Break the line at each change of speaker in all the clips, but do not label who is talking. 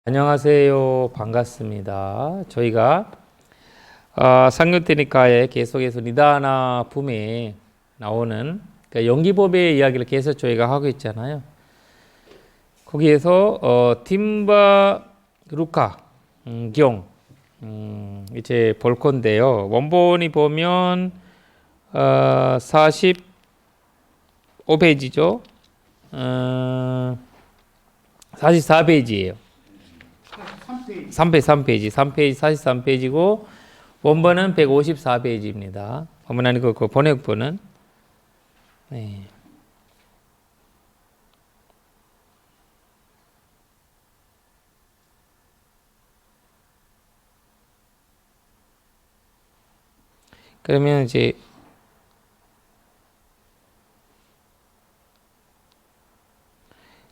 안녕하세요. 반갑습니다. 저희가 상류테니카의 계속해서 니다나 붐에 나오는 연기법의 이야기를 계속 저희가 하고 있잖아요. 거기에서 팀바 루카 경 이제 볼 건데요. 원본이 보면 45페이지죠. 44페이지예요. 3페이지 43페이지고 원본은 154페이지입니다. 원본 아니고 그 번역본은 네. 그러면 이제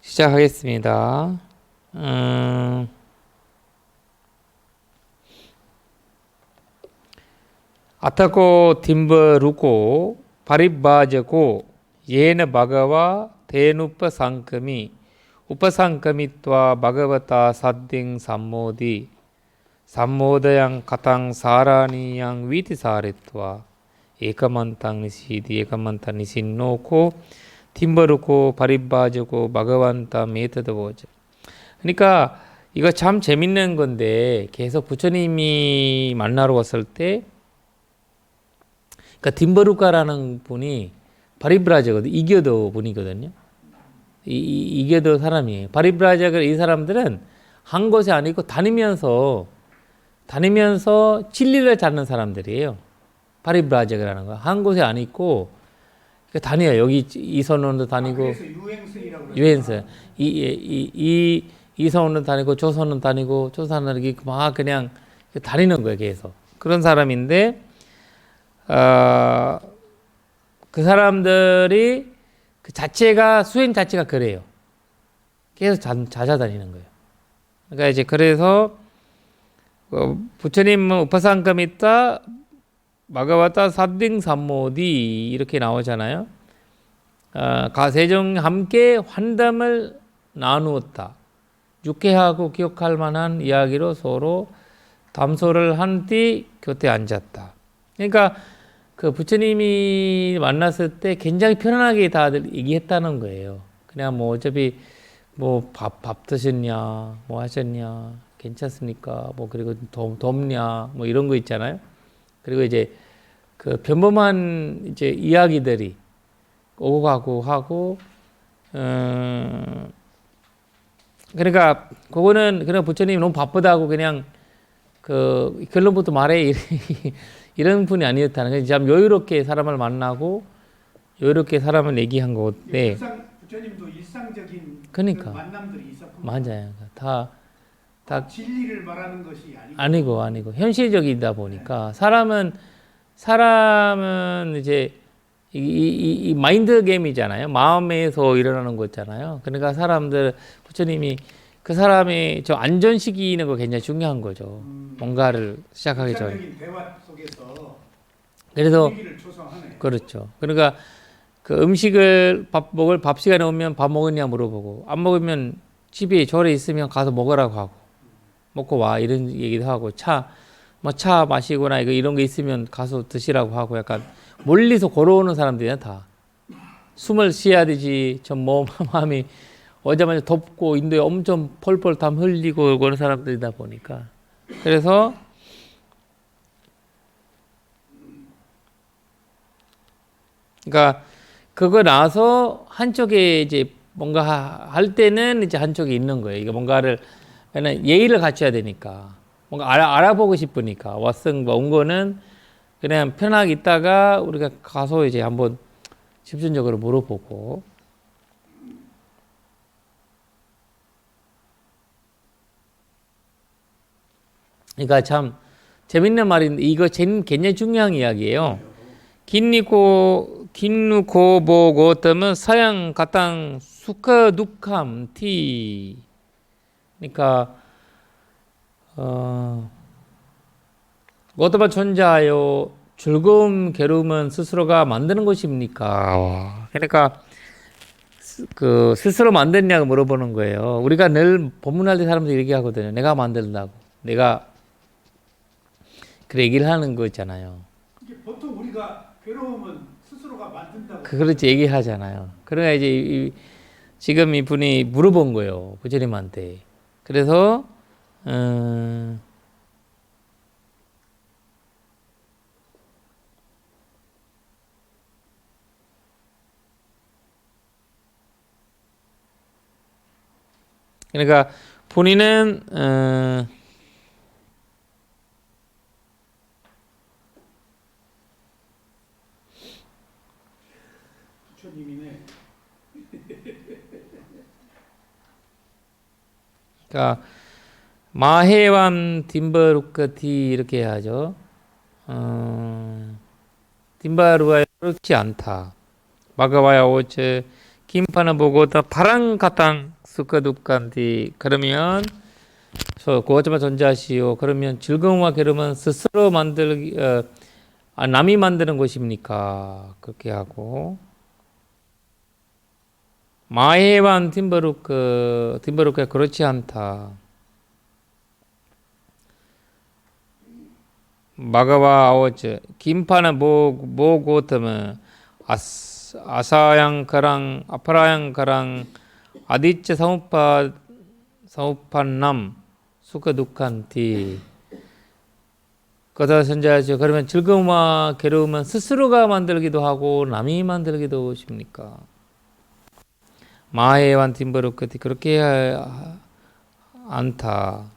시작하겠습니다. 아타코 팀버 루코 파리바저고 예나 바가와 대누파 상금이 우파상금이와 바가바타 사딩 삼모디 삼모다양 가탕 사라니양 위티 사레트와 에카만탕 니시디 에카만탕 니신노코 팀버루코 파리바저고 바가반타 메터드 보죠. 그러니까 이거 참 재밌는 건데 계속 부처님이 만나러 왔을 때 그러니까 팀버루카라는 분이 바리브라자거든. 이교도 분이거든요. 이교도 사람이에요. 바리브라자가 이 사람들은 한 곳에 아니고 다니면서 진리를 찾는 사람들이에요. 바리브라자라는 거. 한 곳에 안 있고 다녀요. 여기 이선원도 다니고.
그래서 유행성이라고
유행성. 이선원도 다니고 조선은 다니고 조선은 이렇게 막 그냥 다니는 거예요. 계속. 그런 사람인데 그 사람들이 그 자체가 수행 자체가 그래요. 계속 찾아다니는 거예요. 그러니까 이제 그래서 부처님 우파상감있다 마가와타 사딩 삼모디 이렇게 나오잖아요. 가세정 함께 환담을 나누었다. 유쾌하고 기억할 만한 이야기로 서로 담소를 한 뒤 곁에 앉았다. 그러니까 그 부처님이 만났을 때 굉장히 편안하게 다들 얘기했다는 거예요. 그냥 뭐 어차피 뭐 밥 드셨냐, 뭐 하셨냐, 괜찮습니까? 뭐 그리고 덥냐, 뭐 이런 거 있잖아요. 그리고 이제 그 평범한 이제 이야기들이 오고 가고 하고, 그러니까 그거는 그냥 부처님이 너무 바쁘다고 그냥 그 결론부터 말해 이런 분이 아니었다는 거예요. 참 여유롭게 사람을 만나고 여유롭게 사람을 얘기한 건데.
부처님도 일상적인
그러니까
만남들이 있었고.
맞아요. 다
진리를 말하는 것이 아니고
현실적이다 보니까 사람은 이제 이 마인드 게임이잖아요. 마음에서 일어나는 거잖아요. 그러니까 부처님이 그 사람이 저 안전시키는 거 굉장히 중요한 거죠. 뭔가를 시작하기 전에.
대화 속에서
그래서
분위기를 조성하네.
그렇죠. 그러니까 그 음식을 밥 시간에 오면 밥 먹었냐 물어보고 안 먹으면 집에 절에 있으면 가서 먹으라고 하고 먹고 와 이런 얘기도 하고 차 마시거나 이런 거 있으면 가서 드시라고 하고 약간 멀리서 걸어오는 사람들이야 다. 숨을 쉬어야 되지. 좀 마음이 오자마자 덥고 인도에 엄청 펄펄 땀 흘리고 그런 사람들이다 보니까 그래서 그러니까 그거 나서 한쪽에 이제 뭔가 할 때는 이제 한쪽에 있는 거예요. 이게 뭔가를 그냥 예의를 갖춰야 되니까 뭔가 알아보고 싶으니까 온 거는 그냥 편하게 있다가 우리가 가서 이제 한번 집중적으로 물어보고. 그러니까 참 재밌는 말인데 이거 굉장히 중요한 이야기예요. 긴누코 보고 뜨면 사양 가땅 수카 두캄 티. 그러니까 어떠한 존재하여 즐거움 괴로움은 스스로가 만드는 것입니까? 그러니까 그 스스로 만드냐고 물어보는 거예요. 우리가 늘 법문할 때 사람들이 이렇게 하거든요. 내가 만든다고. 내가 그 얘기를 하는 거 있잖아요.
이게 보통 우리가 괴로우면 스스로가 만든다고.
그렇지 얘기하잖아요. 그러니까 이제 지금 이분이 물어본 거예요. 부처님한테. 그래서 그러니까 본인은
부처님이네.
그러니까 마해완 딤바루카티 이렇게 해야죠. 딤바루가 그렇지 않다. 마가와야 오체 김파나 보고 다 바랑가땅 수카둑간디 그러면 고아자마 전자시오. 그러면 즐거움과 괴로움은 스스로 만들기 남이 만드는 것입니까? 그렇게 하고 마해완 딤바루카 그렇지 않다. 마가와 아오체 김파나 보고트면 아사양가랑 아파라양가랑 아디ච්ච 사우판남 수카둑칸티 거다 선자죠. 그러면 즐거움과 괴로움은 스스로가 만들기도 하고 남이 만들기도 하십니까? 마에완 딤바루카티 그렇게 않다.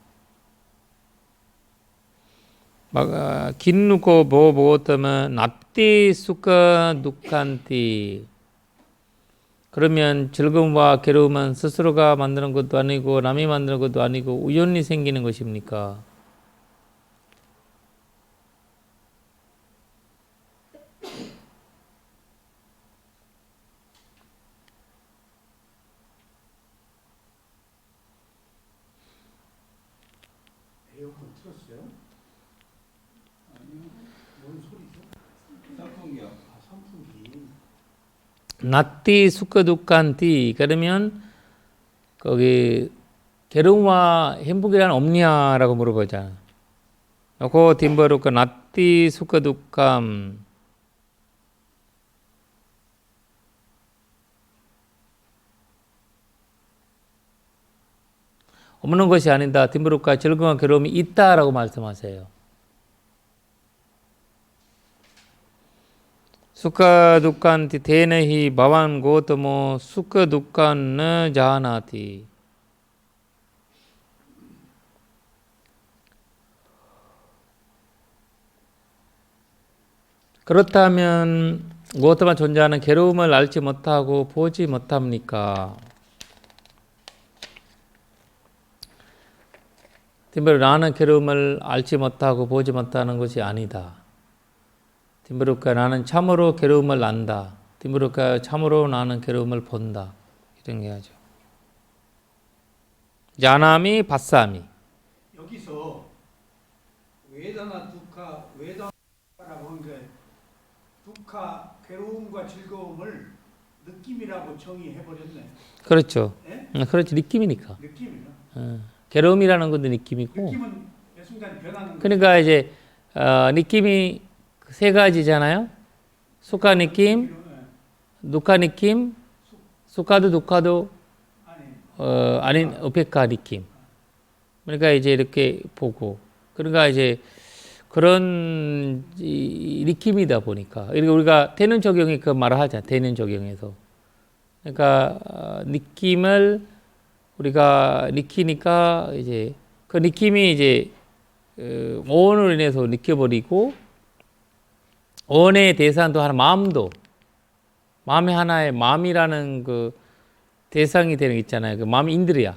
긴누고 보고떠면 납디 수카 누칸티 그러면 즐거움과 괴로움은 스스로가 만드는 것도 아니고 남이 만드는 것도 아니고 우연히 생기는 것입니까?
에어컨 틀었어요? 아니요. 뭔 소리죠? 선풍기요. 아, 선풍기.
납디 수카 누칸티 그러면 거기 괴로움과 행복이란 없냐라고 물어보잖아. 그 딤바루카 납디 수카 두캄 없는 것이 아니다. 딤바루카 즐거움과 괴로움이 있다라고 말씀하세요. 수카 두칸티 테네히 바완 고토모 수카 두칸 자나티 그렇다면 고토마 존재하는 괴로움을 알지 못하고 보지 못합니까? 딤바루 나는 괴로움을 알지 못하고 보지 못하는 것이 아니다. 딤바루카 나는 참으로 괴로움을 안다. 딤바루카 참으로 나는 괴로움을 본다. 이런 게 하죠. 야나미 바사미.
여기서 웨다나 웨다라고 하는 게 두카 괴로움과 즐거움을 느낌이라고 정의해 버렸네.
그렇죠.
예?
그렇지 느낌이니까.
느낌이요.
괴로움이라는 것도 느낌이고.
느낌은 매 순간 변하는
그러니까 이제 느낌이 세 가지잖아요. 수카 느낌, 누카 느낌, 수카도 누카도 아닌 우페카 느낌. 그러니까 이제 이렇게 보고 그러니까 이제 그런 느낌이다 보니까 그러니까 우리가 되는 적용이 그 말을 하잖아. 되는 적용에서 그러니까 느낌을 우리가 느끼니까 이제 그 느낌이 이제 오온으로 인해서 느껴버리고 오온의 대상도 하나 마음도 마음의 하나의 마음이라는 그 대상이 되는 게 있잖아요. 그 마음 인드리아,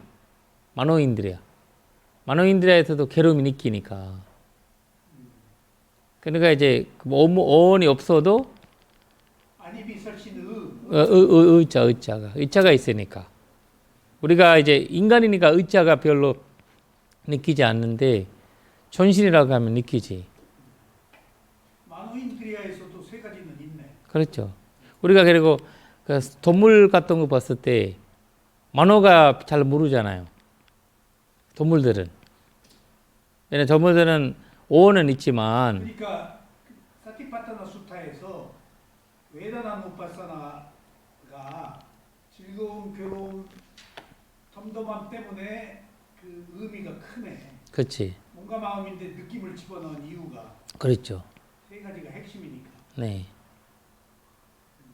마노인드리아, 마노인드리아에서도 괴로움이 느끼니까. 그러니까 이제 오온이 없어도
안입이 설신
의자가 있으니까 우리가 이제 인간이니까 의자가 별로 느끼지 않는데 존신이라고 하면 느끼지.
마노인드리아에서도 세 가지는 있네.
그렇죠. 우리가 그리고 그래서 동물 같은 거 봤을 때 만호가 잘 모르잖아요. 동물들은. 왜냐면 동물들은 오어는 있지만
그러니까 사티파타나 수타에서 웨다나누파사나가 즐거움, 괴로움, 덤덤함 때문에 그 의미가 크네.
그렇지.
뭔가 마음인데 느낌을 집어넣은 이유가
그렇죠.
세 가지가 핵심이니까.
네.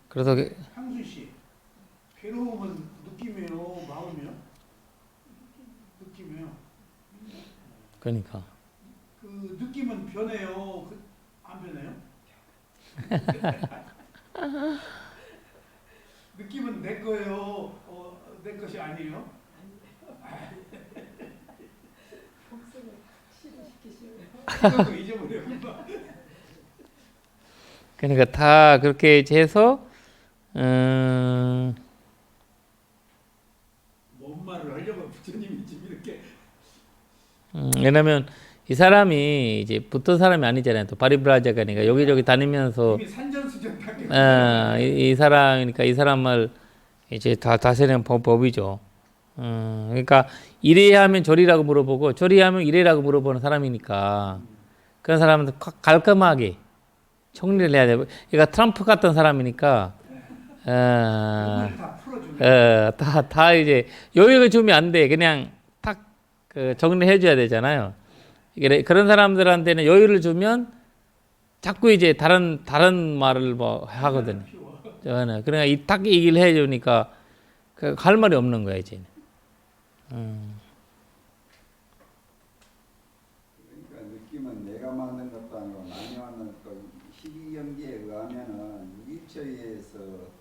그래서
향순 씨, 괴로움은 느낌이에요, 마음이요? 느낌이에요.
그러니까
그 느낌은 변해요, 안 변해요? 느낌은 내 거예요, 내 것이 아니에요? 이것도 잊어버려요.
그러니까 다 그렇게 해서
뭔 말을 하려고 부처님이 지금 이렇게
왜냐면 이 사람이 이제 붙은 사람이 아니잖아요. 또 바리브라자가니까 여기저기 다니면서
이미 산전수전 다
이 사람이니까 이 사람을 이제 다 다스리는 법이죠. 그러니까 이래야 하면 저리라고 물어보고 저리야 하면 이래라고 물어보는 사람이니까 그런 사람은 깔끔하게 정리를 해야 돼요. 그러니까 트럼프 같은 사람이니까
다 풀어주네.
다 이제 여유를 주면 안 돼. 그냥 탁 그 정리해 줘야 되잖아요. 이게 그런 사람들한테는 여유를 주면 자꾸 이제 다른 말을 뭐 하거든요. 그러니까 딱 얘기를 해 주니까 할 말이 없는 거야 이제.
그러니까 느낌은 내가 만든 것도 아니고 남이 만든 것. 시기경기에 의하면은 유기처에서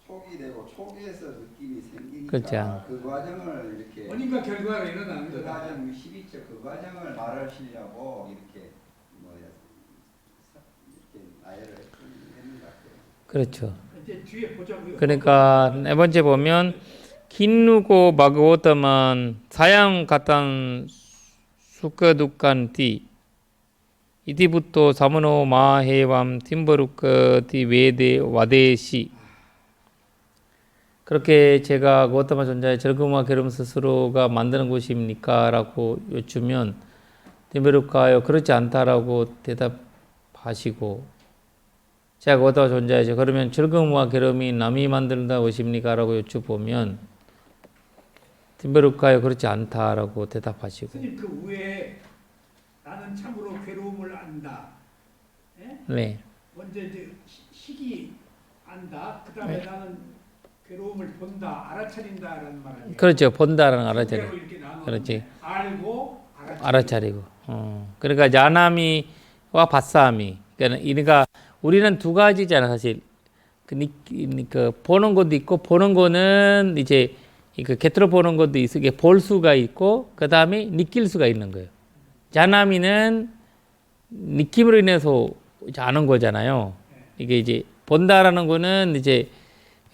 촉이 되고 촉에서 느낌이 생기니까
그렇죠.
그 과정을 이렇게
원인과 결과가 일어나는
그
거다.
과정 시기처 그 과정을 말하시려고 이렇게 이렇게 나열을 했는 것 같아요.
그렇죠.
이제 뒤에 보자고요.
그러니까 네 번째 보면 긴누고 바그오타만 사양 가탄 수카두칸티 이디부터 사무노 마해밤 팀버루크 티 외대 와데시. 그렇게 제가 고타마 존자의 즐거움과 괴로움 스스로가 만드는 곳입니까? 라고 여쭈면 팀버루카요 그렇지 않다라고 대답하시고 제가 고타마 존자이죠. 그러면 즐거움과 괴로움이 남이 만든다 것입니까? 라고 여쭈보면 팀베루카요 그렇지 않다라고 대답하시고.
스님 그 위에 나는 참으로 괴로움을 안다. 예?
네.
먼저 이제 시기 안다. 그 다음에 나는 괴로움을 본다, 알아차린다라는 말 아니에요.
그렇죠. 본다라는 알아차리.
이렇게 나누는데
그렇지.
알고
알아차리고. 그러니까 야나미와 바사미. 그러니까 우리는 두 가지잖아 사실. 그 보는 것도 있고 보는 거는 이제 그 곁으로 보는 것도 있어. 이게 볼 수가 있고 그 다음에 느낄 수가 있는 거예요. 야나미는 느낌으로 인해서 아는 거잖아요. 이게 이제 본다라는 거는 이제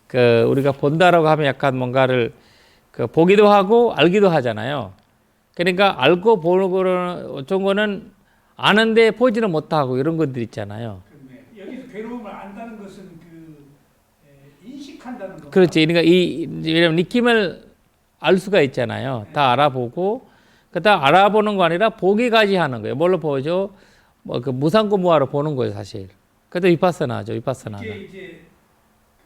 그 우리가 본다라고 하면 약간 뭔가를 그 보기도 하고 알기도 하잖아요. 그러니까 알고 보는 거는 어떤 거는 아는데 보지는 못하고 이런 것들 있잖아요.
그러네. 여기서 괴로움을 안다는 것은 인식한다는 거.
그렇지. 그러니까 왜냐면 느낌을 알 수가 있잖아요. 다 알아보고 그다음 알아보는 거 아니라 보기까지 하는 거예요. 뭘로 보죠? 뭐 그 무상고 무아로 보는 거예요, 사실. 그것도 위파스나죠, 위파스나가.
이게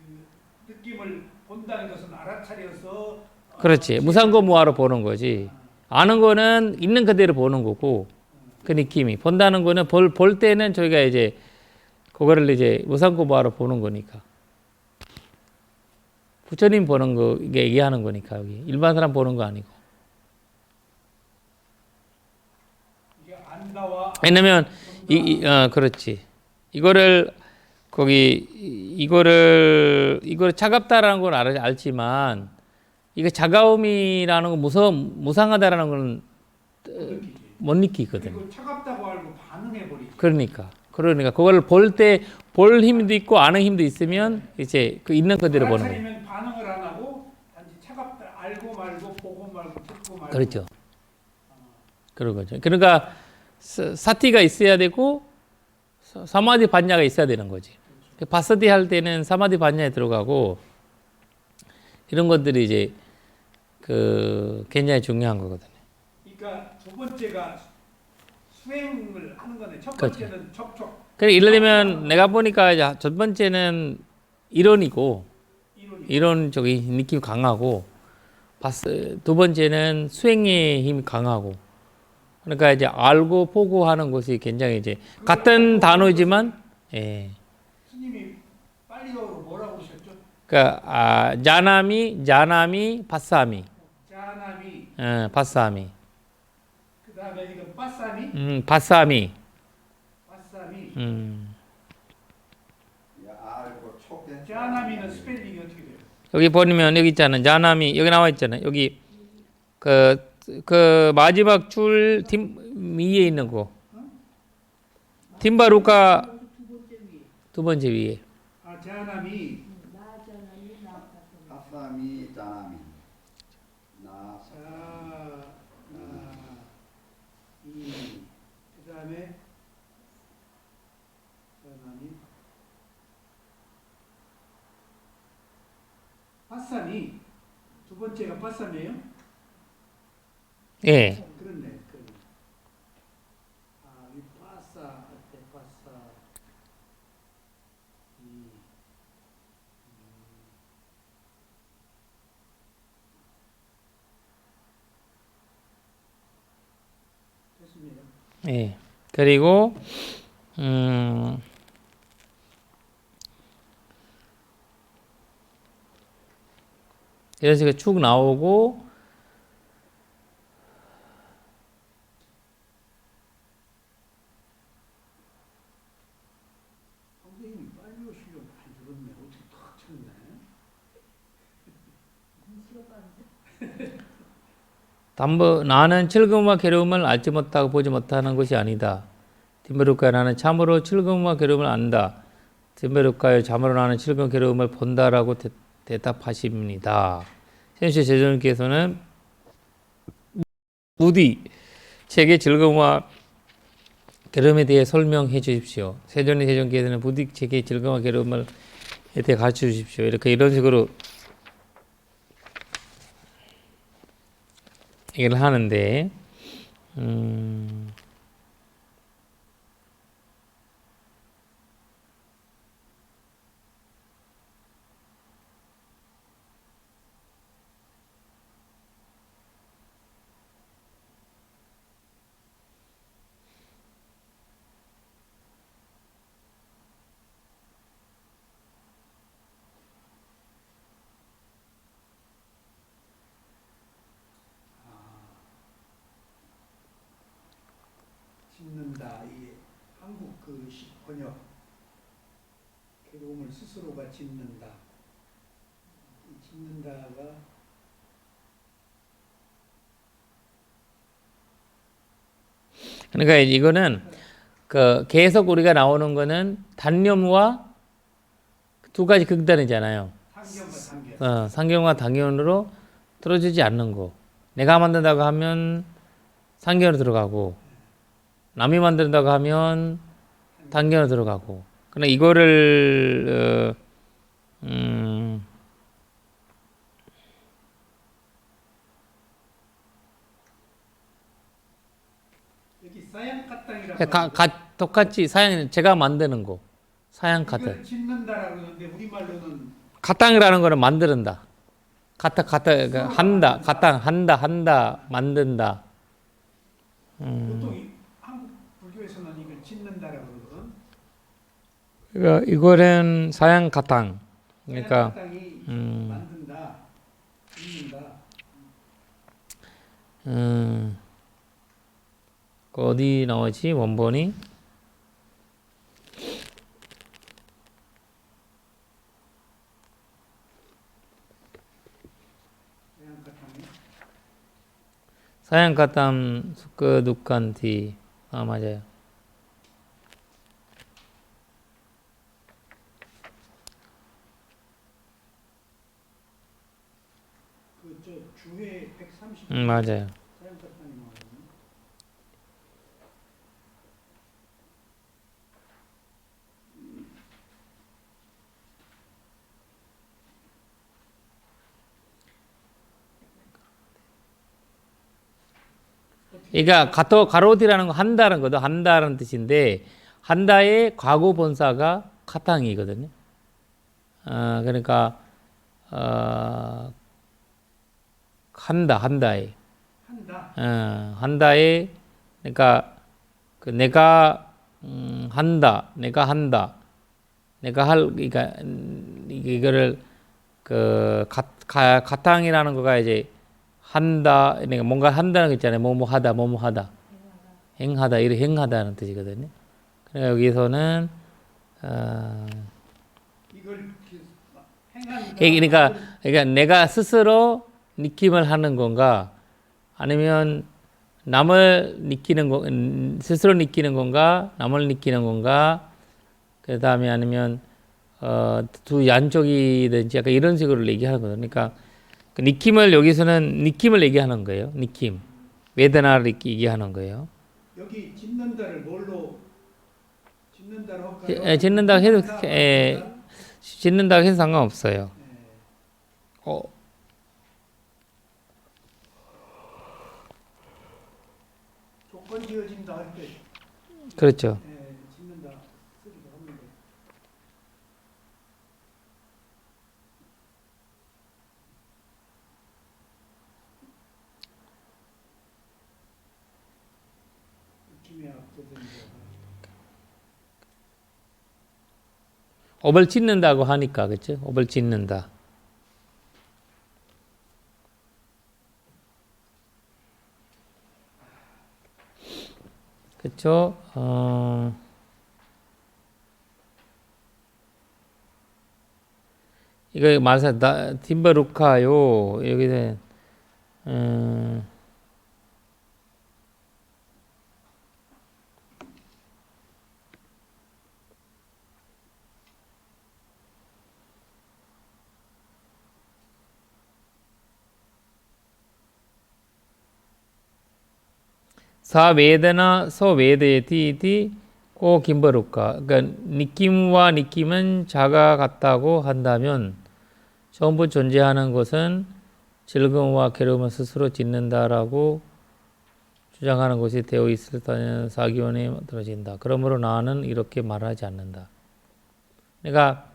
그 느낌을 본다는 것은 알아차려서.
그렇지. 무상고 무아로 보는 거지. 아는 거는 있는 그대로 보는 거고 그 느낌이. 본다는 거는 볼 때는 저희가 이제 그거를 이제 무상고 무아로 보는 거니까. 부처님 보는 거 이게 얘기하는 거니까 여기 일반 사람 보는 거 아니고.
이게 안다와.
왜냐면 그렇지. 이거를 이거를 차갑다라는 건 알지만 이거 차가움이라는 건 무상하다라는 건 못 느끼거든.
그리고 차갑다고 알고 반응해 버리지.
그러니까 그걸 볼 때 볼 힘도 있고 아는 힘도 있으면 이제 그 있는 그대로 보는 거.
알아차리면 반응을 안 하고 단지 차갑다 알고 말고 보고 말고 듣고 말고.
그렇죠. 그런 거죠. 그러니까 사티가 있어야 되고 사마디 반야가 있어야 되는 거지. 바사디 할 때는 사마디 반야에 들어가고 이런 것들이 이제 굉장히 중요한 거거든요.
그러니까 두 번째가 수행을 하는 거네. 첫
그렇죠.
번째는 접촉.
그래 예를 들면 내가 보니까 이제 첫 번째는 이론이고
이론이.
이론적인 느낌이 강하고 두 번째는 수행의 힘이 강하고 그러니까 이제 알고 보고 하는 것이 굉장히 이제 같은 단어지만 예.
스님이 빨리어로 뭐라고 그러셨죠?
그러니까 자나미, 바사미,
자나미.
바사미,
그다음에 이거 빠싸미.
바사미,
빠싸미.
알고 촉해.
자나미는 스펠링이 어떻게 돼요?
여기 보면 여기 있잖아요. 자나미 여기 나와 있잖아요. 여기 그 마지막 줄 위에 있는 거. 팀바루카 두 번째 위에.
아, 자나미.
아싸미 자나미. 나
이. 그다음에 자나미. 빠싸미. 두 번째가 빠싸미예요?
예.
그렇네. 그렇네. 아, 이 빠싸 할때 빠싸. 이. 됐습니다.
예. 그리고 이런 식으로 쭉 나오고
선생님이 빨리 오시려고 많이 들었네. 어떻게 탁 쳤네.
나는 즐거움과 괴로움을 알지 못하고 보지 못하는 것이 아니다. 딘베루카야 나는 참으로 즐거움과 괴로움을 안다. 딘베루카야 참으로 나는 즐거움 괴로움을 본다라고 대답하십니다. 현실 제자님께서는 부디 제게 즐거움과 괴로움에 대해 설명해 주십시오. 세존의 세존께서는 부디 제게 즐거움과 괴로움을 대해 가르쳐 주십시오. 이런 식으로 얘기를 하는데
짓는다. 이게 한국 그 번역 괴로움을 스스로가 짓는다. 이 짓는다가
그러니까 이거는 계속 우리가 나오는 거는 단념과 두 가지 극단이잖아요.
상경과 단견.
상경과 단견으로 들어주지 않는 거. 내가 만든다고 하면 상견으로 들어가고 남이 만든다고 하면 단견으로 들어가고. 그러나 이거를
여기 사양카땅이라고.
똑같이 제가 만드는 거. 사양카땅.
이걸 짓는다라고 그러는데 우리말로는
가땅이라는 거는 만드는다. 한다, 가땅, 한다, 만든다.
보통 한국 불교에서는 이걸 짓는다라고 그러거든.
그러니까 이거는 사양 가땅. 그러니까
사양카땅이 만든다, 짓는다.
어디 나오지 원본이? 사양 가땅 수크 두칸티. 맞아요.
그저 주회 130.
맞아요.
사양카땅이 나오거든.
그러니까 가로디라는 거 한다는 거도 한다는 뜻인데 한다의 과거 본사가 가탕이거든요. 그러니까 한다에 한다에 그러니까 그 내가 한다 내가 할 그러니까 이거를 그 가탕이라는 거가 이제 한다 그러니까 뭔가 한다는 거 있잖아요. 뭐뭐 하다 행하다 이런 행하다는 뜻이거든요. 그러니까 여기서는
이걸 행한다.
그러니까 내가 스스로 느낌을 하는 건가 아니면 남을 느끼는 거 스스로 느끼는 건가 남을 느끼는 건가 그 다음에 아니면 두 양쪽이든지 약간 이런 식으로 얘기하는 거거든요. 그러니까 그 느낌을 여기서는 느낌을 얘기하는 거예요. 느낌 웨드나를 얘기하는 거예요.
여기 짓는다를 뭘로 짓는다로 할까요?
짓는다고 해도 짓는다고 해도 상관없어요.
조건 지어진다 할 때
그렇죠.
짓는다 쓰기도 합니다. 느낌에 앞서서
업을 짓는다고 하니까 그렇죠. 업을 짓는다. 그렇죠. 이거 말사 팀버루카요. 여기서 사 웨드나 서 웨드에티 이티 고 김버루카. 그러니까 느낌과 느낌은 자가 같다고 한다면 전부 존재하는 것은 즐거움과 괴로움을 스스로 짓는다라고 주장하는 것이 되어 있을 때는 사기원에 떨어진다. 그러므로 나는 이렇게 말하지 않는다. 그러니까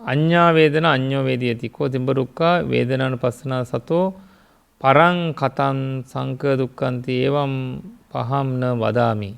안냐 웨드나 안냐 웨디에티코 딘버루카 웨드나는 파스나 사토 바랑 가탄 상크 두칸티 에밤 바함나 와다미.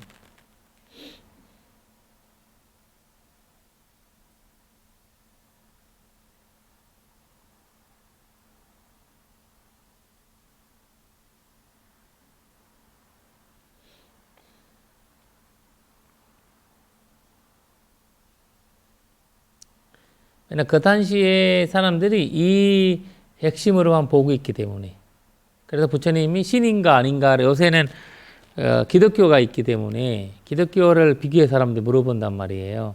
그 당시에 사람들이 이 핵심으로만 보고 있기 때문에 그래서 부처님이 신인가 아닌가 요새는 기독교가 있기 때문에 기독교를 비교해 사람들이 물어본단 말이에요.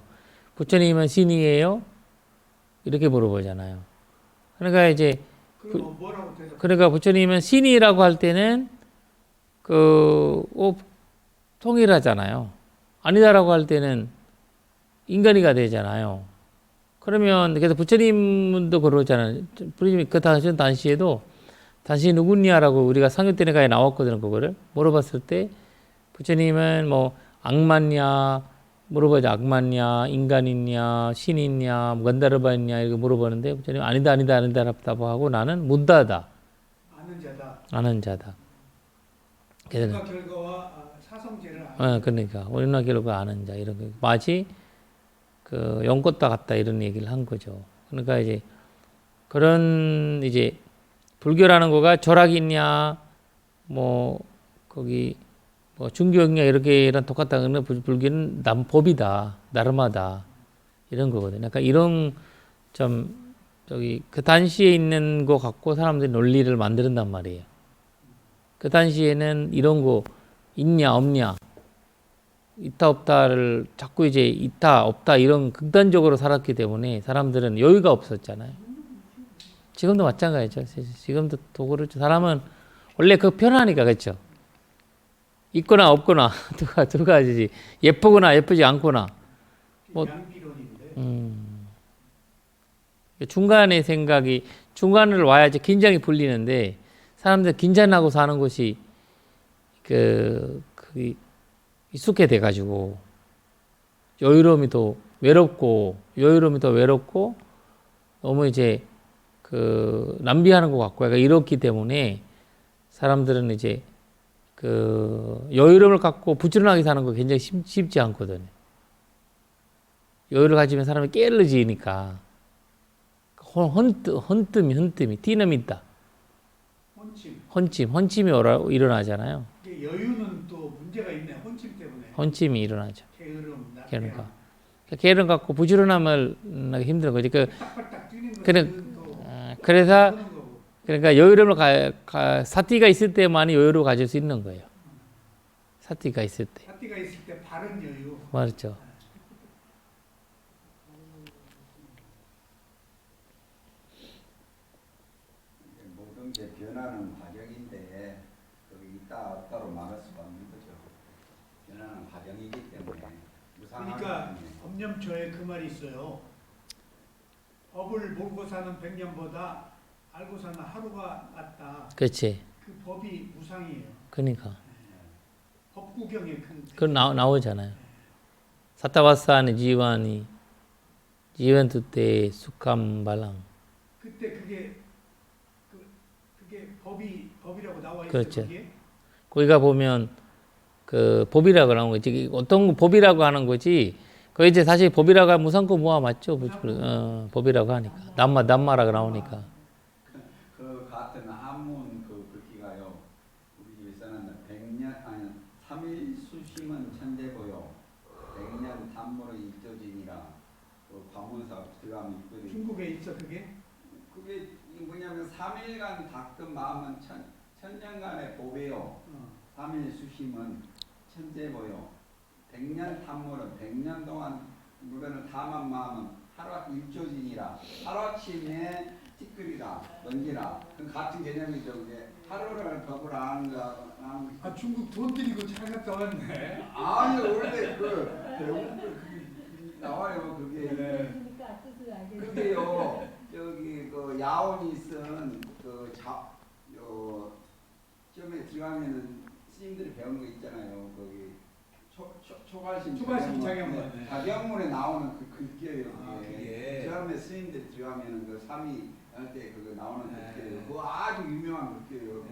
부처님은 신이에요? 이렇게 물어보잖아요. 그러니까 이제 그러니까 부처님은 신이라고 할 때는 통일하잖아요. 아니다라고 할 때는 인간이가 되잖아요. 그러면 그래서 부처님도 그러잖아요. 부처님이 그 당시에도 당신이 누구냐라고 우리가 상교때니까에 나왔거든요. 그거를 물어봤을 때 부처님은 뭐 악마냐 물어보죠. 악마냐 인간이냐 신이냐 건다르바냐 이렇게 물어보는데 부처님 아니다 답답하고 하고 나는 문다다. 아는 자다.
우리나 결과와 사성제를
그러니까 우리나 결과 아는 자 이런 거 마치 그 연꽃과 같다 이런 얘기를 한 거죠. 그러니까 이제 그런 이제 불교라는 거가 절학이 있냐 뭐 거기 뭐 중교냐 이런 똑같다 그러면 불교는 법이다 나름하다 이런 거거든요. 그러니까 이런 좀 저기 그 당시에 있는 거 갖고 사람들이 논리를 만드는단 말이에요. 그 당시에는 이런 거 있냐 없냐 있다 없다를 자꾸 이제 있다 없다 이런 극단적으로 살았기 때문에 사람들은 여유가 없었잖아요. 지금도 마찬가지죠. 지금도 도구를 사람은 원래 그 편하니까 그렇죠. 있거나 없거나 두 가지지. 예쁘거나 예쁘지 않거나 뭐 중간의 생각이 중간을 와야지 긴장이 풀리는데 사람들 긴장하고 사는 것이 그 익숙해 돼가지고 여유로움이 더 외롭고 너무 이제 그 낭비하는 것 같고 그러니까 이렇기 때문에 사람들은 이제 그 여유로움을 갖고 부지런하게 사는 거 굉장히 쉽지 않거든요. 여유를 가지면 사람이 게을러지니까 헌뜸이 띠는 있다. 헌침이 일어나잖아요.
이게 여유는 또 문제가 있네. 혼침 때문에.
헌침이 일어나죠.
게으름,
그러니까 게으름 갖고 부지런함을 하기 힘든 거지.
딱딱딱 뛰는 거.
그래서 그러니까 여유로움을 사띠가 있을 때만이 여유를 가질 수 있는 거예요. 사띠가 있을 때.
사띠가 있을 때 바른 여유.
맞죠.
모든 게 변하는 과정인데 거기 있다 없다로 막을 수가 없는 거죠. 변하는 과정이기 때문에 무상하기
그러니까
때문에.
법념초에 그 말이 있어요. 법을 모르고 사는 100년보다 알고 사는 하루가 낫다.
그렇지.
그 법이 무상이에요.
그러니까.
법구경에
그 나오잖아요. 사타바사니 지완이 지완 때 숙함 발랑.
그때 그게 법이라고 나와 있어요.
그렇죠.
거기에?
거기가 보면 그 법이라고 나온 거지. 어떤 법이라고 하는 거지. 그 이제 사실 법이라고 하면 무상고 모아 맞죠? 법이라고 하니까 남마라고 나오니까.
그 같은 한문 그 글귀가요. 우리 집에서는 100년 아니 3일 수심은 천재보요. 100년 탐모로 일조진이라 그 관문사 들어가면 있거든요.
중국에 있어 그게?
그게 뭐냐면 3일간 닦은 마음은 천년간의 보배요. 3일 수심은 천재보요. 100년 탐모는 100년 동안 물건을 탐한 마음은 하루 일조진이라 하루아침에 티끌이라 먼지라 그 같은 개념이죠. 그게 하루를 법을 아는 거.
아 중국 돈 들이고 잘 갔다 왔네.
아니 원래 그 배운 거 그게 나와요. 그게 그게요. 여기 그 야원이 쓴 처음에 들어가면은 스님들이 배운 거 있잖아요. 거기 초갈심
자경문.
자경문에 나오는 그 글귀예요. 그게.
그게.
처음에 스님들 들어가면은 그 삼위 할때 그거 나오는 글귀예요. 그거 아주 유명한 글귀예요.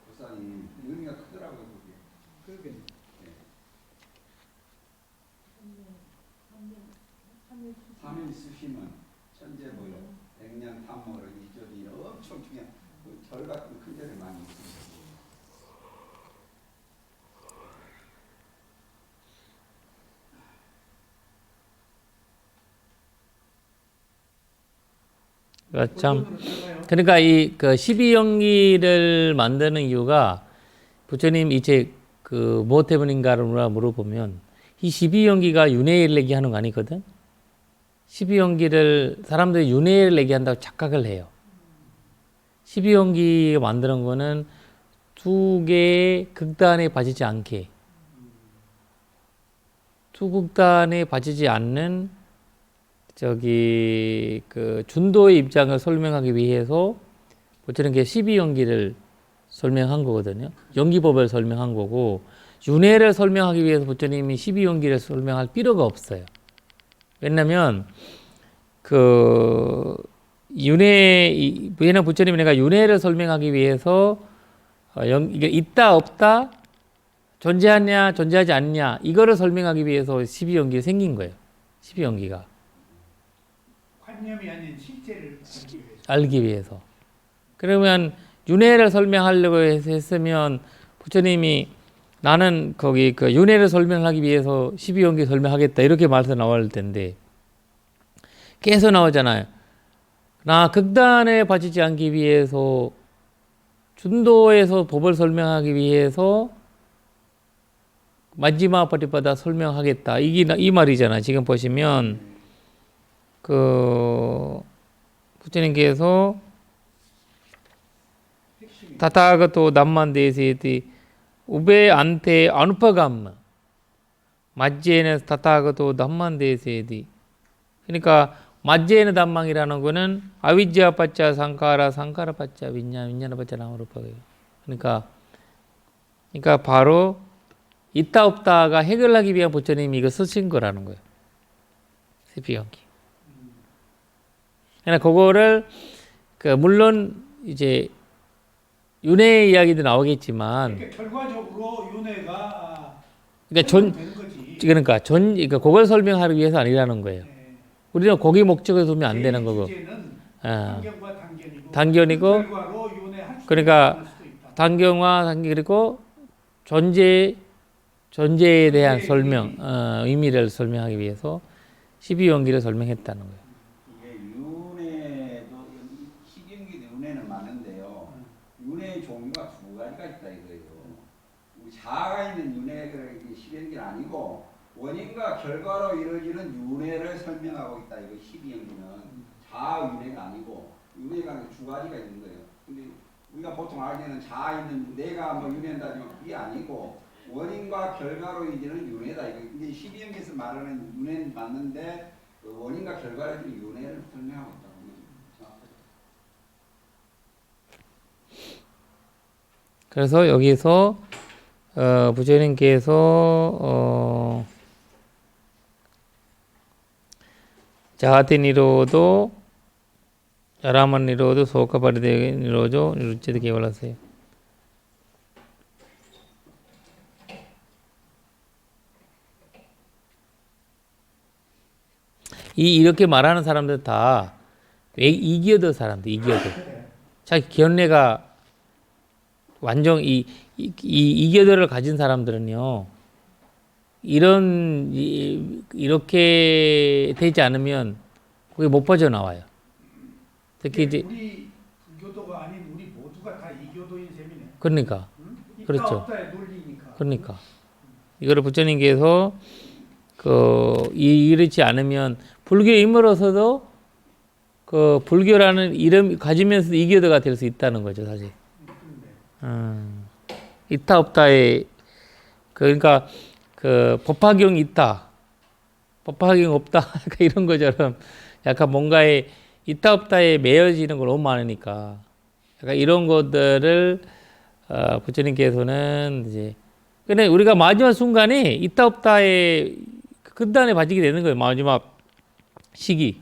보살님 의미가 크더라고요. 그게.
그러게.
3일 수심은 천재보요. 100년 탐모를 일조지 엄청 중요한 절 같은 큰 절에 많이 있습니다.
참 그러니까 이 그 12연기를 만드는 이유가 부처님 이제 그 뭐 때문인가를 물어보면 이 12연기가 윤회를 얘기하는 거 아니거든. 12연기를 사람들이 윤회를 얘기한다고 착각을 해요. 12연기 만드는 거는 두 개의 극단에 빠지지 않게 두 극단에 빠지지 않는 그 준도의 입장을 설명하기 위해서 부처님께 12연기를 설명한 거거든요. 연기법을 설명한 거고 윤회를 설명하기 위해서 부처님이 12연기를 설명할 필요가 없어요. 왜냐면 왜냐면 부처님이 내가 윤회를 설명하기 위해서 이게 있다 없다 존재하냐 존재하지 않냐 이거를 설명하기 위해서 12연기가 생긴 거예요. 12연기가
관념이 아닌 실제를
알기 위해서. 그러면 윤회를 설명하려고 했으면 부처님이 나는 거기 그 윤회를 설명하기 위해서 12연기 설명하겠다 이렇게 말해서 나올 텐데 계속 나오잖아요. 나 극단에 빠지지 않기 위해서 준도에서 법을 설명하기 위해서 마지막 파리바다 설명하겠다 이 말이잖아. 지금 보시면 그 부처님께서 타타가토 남만데세티 우베 안테 아누파감 맞제는 타타가토 남만데세티 그러니까 마제는 단망이라는 거는 아비지아 빠짜 상카라 상카라 빠짜 윈냐 빠짜 나무루파예요. 그러니까 바로 있다 없다가 해결하기 위한 부처님이 이거 쓰신 거라는 거예요. 세피경기. 그러니까 그거를 물론 이제 윤회 이야기도 나오겠지만
그러니까 결과적으로 윤회가
그러니까
거지.
그러니까 그걸 설명하기 위해서 아니라는 거예요.
네.
우리는 거기 목적에 두면 안 되는 거고.
주제는
아.
단견과 단견이고
단견이고
그 결과로 윤회할 수
그러니까
있을 수도 있다.
단경과 단경 그리고 존재에 대한 설명, 의미를 설명하기 위해서 12연기를 설명했다는 거예요.
이게 윤회도 십연기 윤회는 많은데요. 윤회의 종류가 두 가지가 있다 이거예요. 우리 자아가 있는 윤회가 십연기는 아니고 원인과 결과로 이루어지는 윤회를 설명하고 있다. 이거 십연기는 자아 윤회가 아니고 윤회가 두 가지가 있는 거예요. 근데 우리가 보통 알기에는 자아 있는 내가 뭐 윤회한다지만 그게 아니고 원인과 결과로 이루어지는 윤회다. 이거 근데 십연기에서 말하는 윤회는 맞는데 그 원인과 결과를 지금 윤회를 설명하고 있다고 정확하죠.
그래서 여기서 부처님께서 자하티 니로도 야라만 니로도 소카바리데 니로조 니루체드 개발하세요. 이렇게 말하는 사람들 다 이기어도 사람들, 이기어도. 자기 견례가 완전 이기어도를 가진 사람들은요, 이렇게 되지 않으면 그게 못 빠져나와요. 특히 이제
우리 불교도가 아닌 우리 모두가 다 이교도인 셈이네.
그러니까
응? 있다
그렇죠.
없다의 논리니까.
그러니까 이거를 부처님께서 이렇지 않으면 불교의 인물로서도 그 불교라는 이름 가지면서 이교도가 될 수 있다는 거죠, 사실. 있다 없다의 그러니까 그 법화경 있다, 법화경 없다 이런 것처럼 약간 뭔가에 있다 없다에 매여지는 걸 너무 많으니까 약간 이런 것들을 부처님께서는 이제 근데 우리가 마지막 순간에 있다 없다에 근단에 빠지게 되는 거예요. 마지막 시기,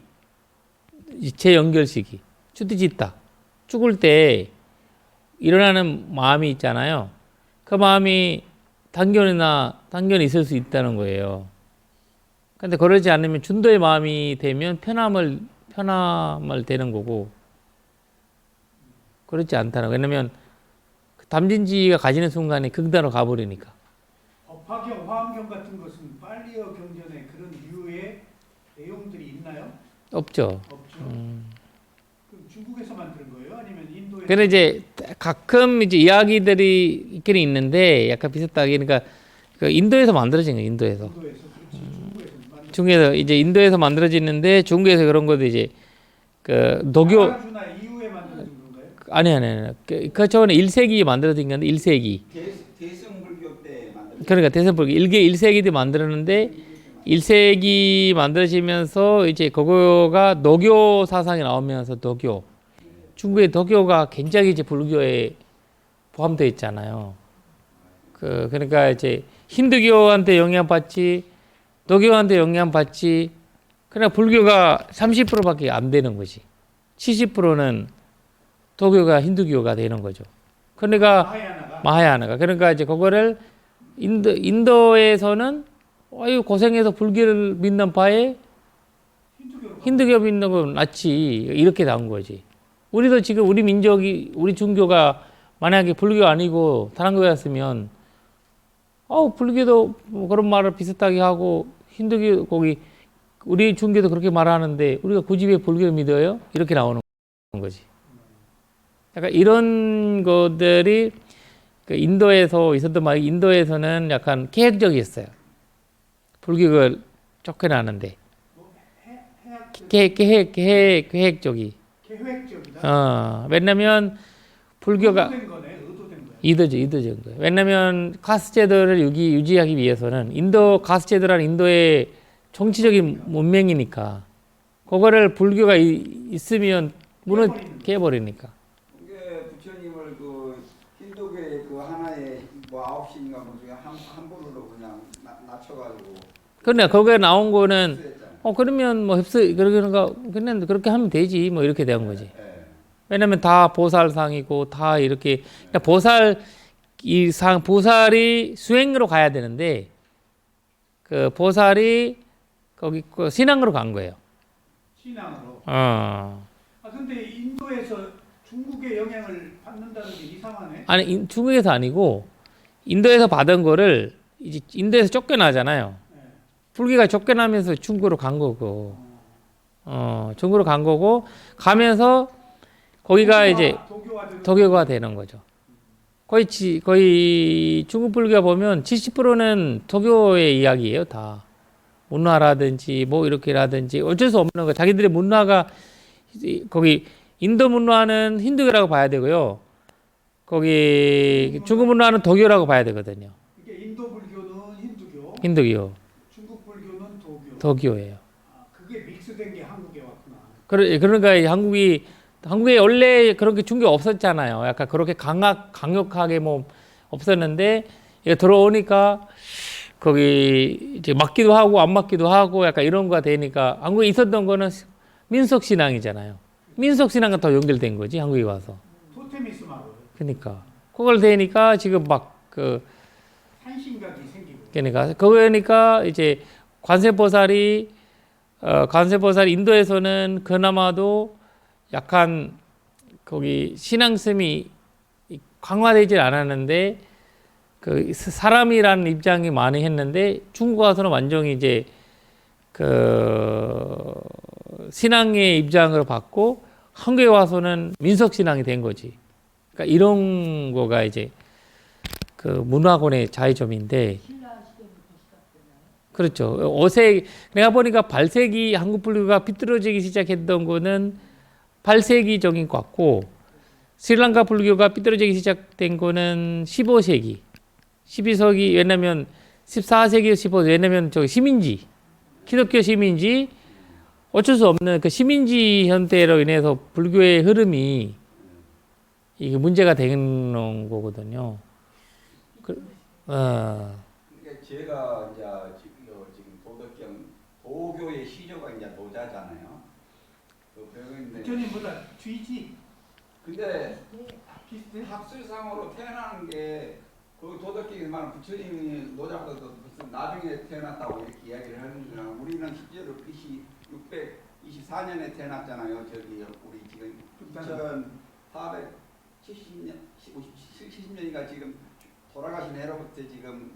재연결 시기, 추디짓다 죽을 때 일어나는 마음이 있잖아요. 그 마음이 단견이 있을 수 있다는 거예요. 근데 그러지 않으면 준도의 마음이 되면 편함을 되는 거고, 그렇지 않다는 거예요. 왜냐면 담진지가 가지는 순간에 극단으로 가버리니까.
법화경, 화엄경 같은 것은 빨리어 경전에 그런 류의 내용들이 있나요?
없죠.
없죠. 그럼 중국에서 만든 거예요? 아니면 인도에서?
근데 이제 가끔 이제 이야기들이 있긴 있는데 약간 비슷하게 그러니까 그 인도에서 만들어진 거예요. 인도에서.
인도에서 그렇지. 중국에서 만든.
중국에서 이제 인도에서 만들어지는데 중국에서 그런 것도 이제 그 도교
나라주나 이후에 만들어진 건가요?
아니. 그 처음에 1세기 만들어진 건데 1세기.
대승불교 때 만든.
그러니까 대선불교 1세기 때 만들었는데 1세기 만들어지면서 이제 그거가 노교 사상이 나오면서 도교 중국의 도교가 굉장히 이제 불교에 포함되어 있잖아요. 그러니까 이제 힌두교한테 영향받지 도교한테 영향받지 그러나 불교가 30%밖에 안 되는 거지. 70%는 도교가 힌두교가 되는 거죠. 그러니까 마하야나가 그러니까 이제 그거를 인도에서는 어유 고생해서 불교를 믿는 바에 힌두교 믿는 건 낫지 이렇게 나온 거지. 우리도 지금 우리 민족이 우리 중교가 만약에 불교 아니고 다른 거였으면 불교도 뭐 그런 말을 비슷하게 하고 힌두교 거기 우리 중교도 그렇게 말하는데 우리가 굳이 왜 불교를 믿어요? 이렇게 나오는 거지. 약간 이런 것들이 그 인도에서 있었던 말이 인도에서는 약간 계획적이었어요. 불교를 쫓겨나는데 계획적이.
계획적이다.
왜냐면 불교가
의도된 거네. 의도된 거야.
이도적인 거예요. 왜냐면 카스트 제도를 유지하기 위해서는 카스트 제도라는 인도의 정치적인 문명이니까 그거를 불교가 있으면 무너 깨버리니까.
이게 부처님을 그 힌두교의 그 하나의 뭐 9신인가 뭐 중에 한 부류로 그냥 낮춰가지고
그러니까 거기에 나온 거는
흡수했잖아요.
그러면 뭐 그러니까 그냥 그렇게 하면 되지 뭐 이렇게 된 거지.
예.
왜냐면 다 보살상이고 다 이렇게 그러니까 보살이 수행으로 가야 되는데 그 보살이 거기 그 신앙으로 간 거예요.
신앙으로.
어.
근데 인도에서 중국의 영향을 받는다는 게 이상하네.
아니 중국에서 아니고 인도에서 받은 거를 이제 인도에서 쫓겨나잖아요.
네.
불교가 쫓겨나면서 중국으로 간 거고. 중국으로 간 거고 가면서 거기가 이제 도교가 되는 거죠. 거의 중국 불교가 보면 70%는 도교의 이야기예요, 다. 문화라든지 뭐 이렇게라든지 어쩔 수 없는 거. 자기들의 문화가 거기 인도 문화는 힌두교라고 봐야 되고요. 거기 중국 문화는 도교라고 봐야 되거든요.
이게 인도 불교는 힌두교,
힌두교,
중국 불교는 도교.
도교예요.
그게 믹스된 게 한국에 왔구나.
그러니까 한국에 원래 그렇게 중교 없었잖아요. 약간 그렇게 강력하게 뭐 없었는데 이게 들어오니까 거기 이제 맞기도 하고 안 맞기도 하고 약간 이런 거가 되니까 한국에 있었던 거는 민속 신앙이잖아요. 민속 신앙과 더 연결된 거지 한국에 와서.
토테미스마로
그러니까 그걸 되니까 지금 막 그
산신각이 생기고.
그러니까 이제 관세보살이 인도에서는 그나마도 약간 거기 신앙심이 강화되질 않았는데 그 사람이라는 입장이 많이 했는데 중국 와서는 완전히 이제 그 신앙의 입장을 받고 한국에 와서는 민속 신앙이 된 거지. 그러니까 이런 거가 이제 그 문화권의 차이점인데. 그렇죠. 내가 보니까 8세기 한국 불교가 비뚤어지기 시작했던 거는 8세기적인 것 같고 스리랑카 불교가 삐뚤어지기 시작된 거는 15세기, 12세기 왜냐면 14세기, 15세기 왜냐면 저 시민지, 기독교 시민지 어쩔 수 없는 그 시민지 현대로 인해서 불교의 흐름이 이게 문제가 되는 거거든요.
그러니까 제가 이제 지금 도덕경 도교의 시조가 이제 도자잖아요.
부처님보다 뒤지.
근데
비슷해?
학술상으로 태어나는 게 그 도덕경에 말하는 부처님이 노자보다 무슨 나중에 태어났다고 이렇게 이야기를 하는구나. 우리는 실제로 BC 624년에 태어났잖아요. 저기 우리 지금 2470년, 70년인가 지금 돌아가신 해로부터 지금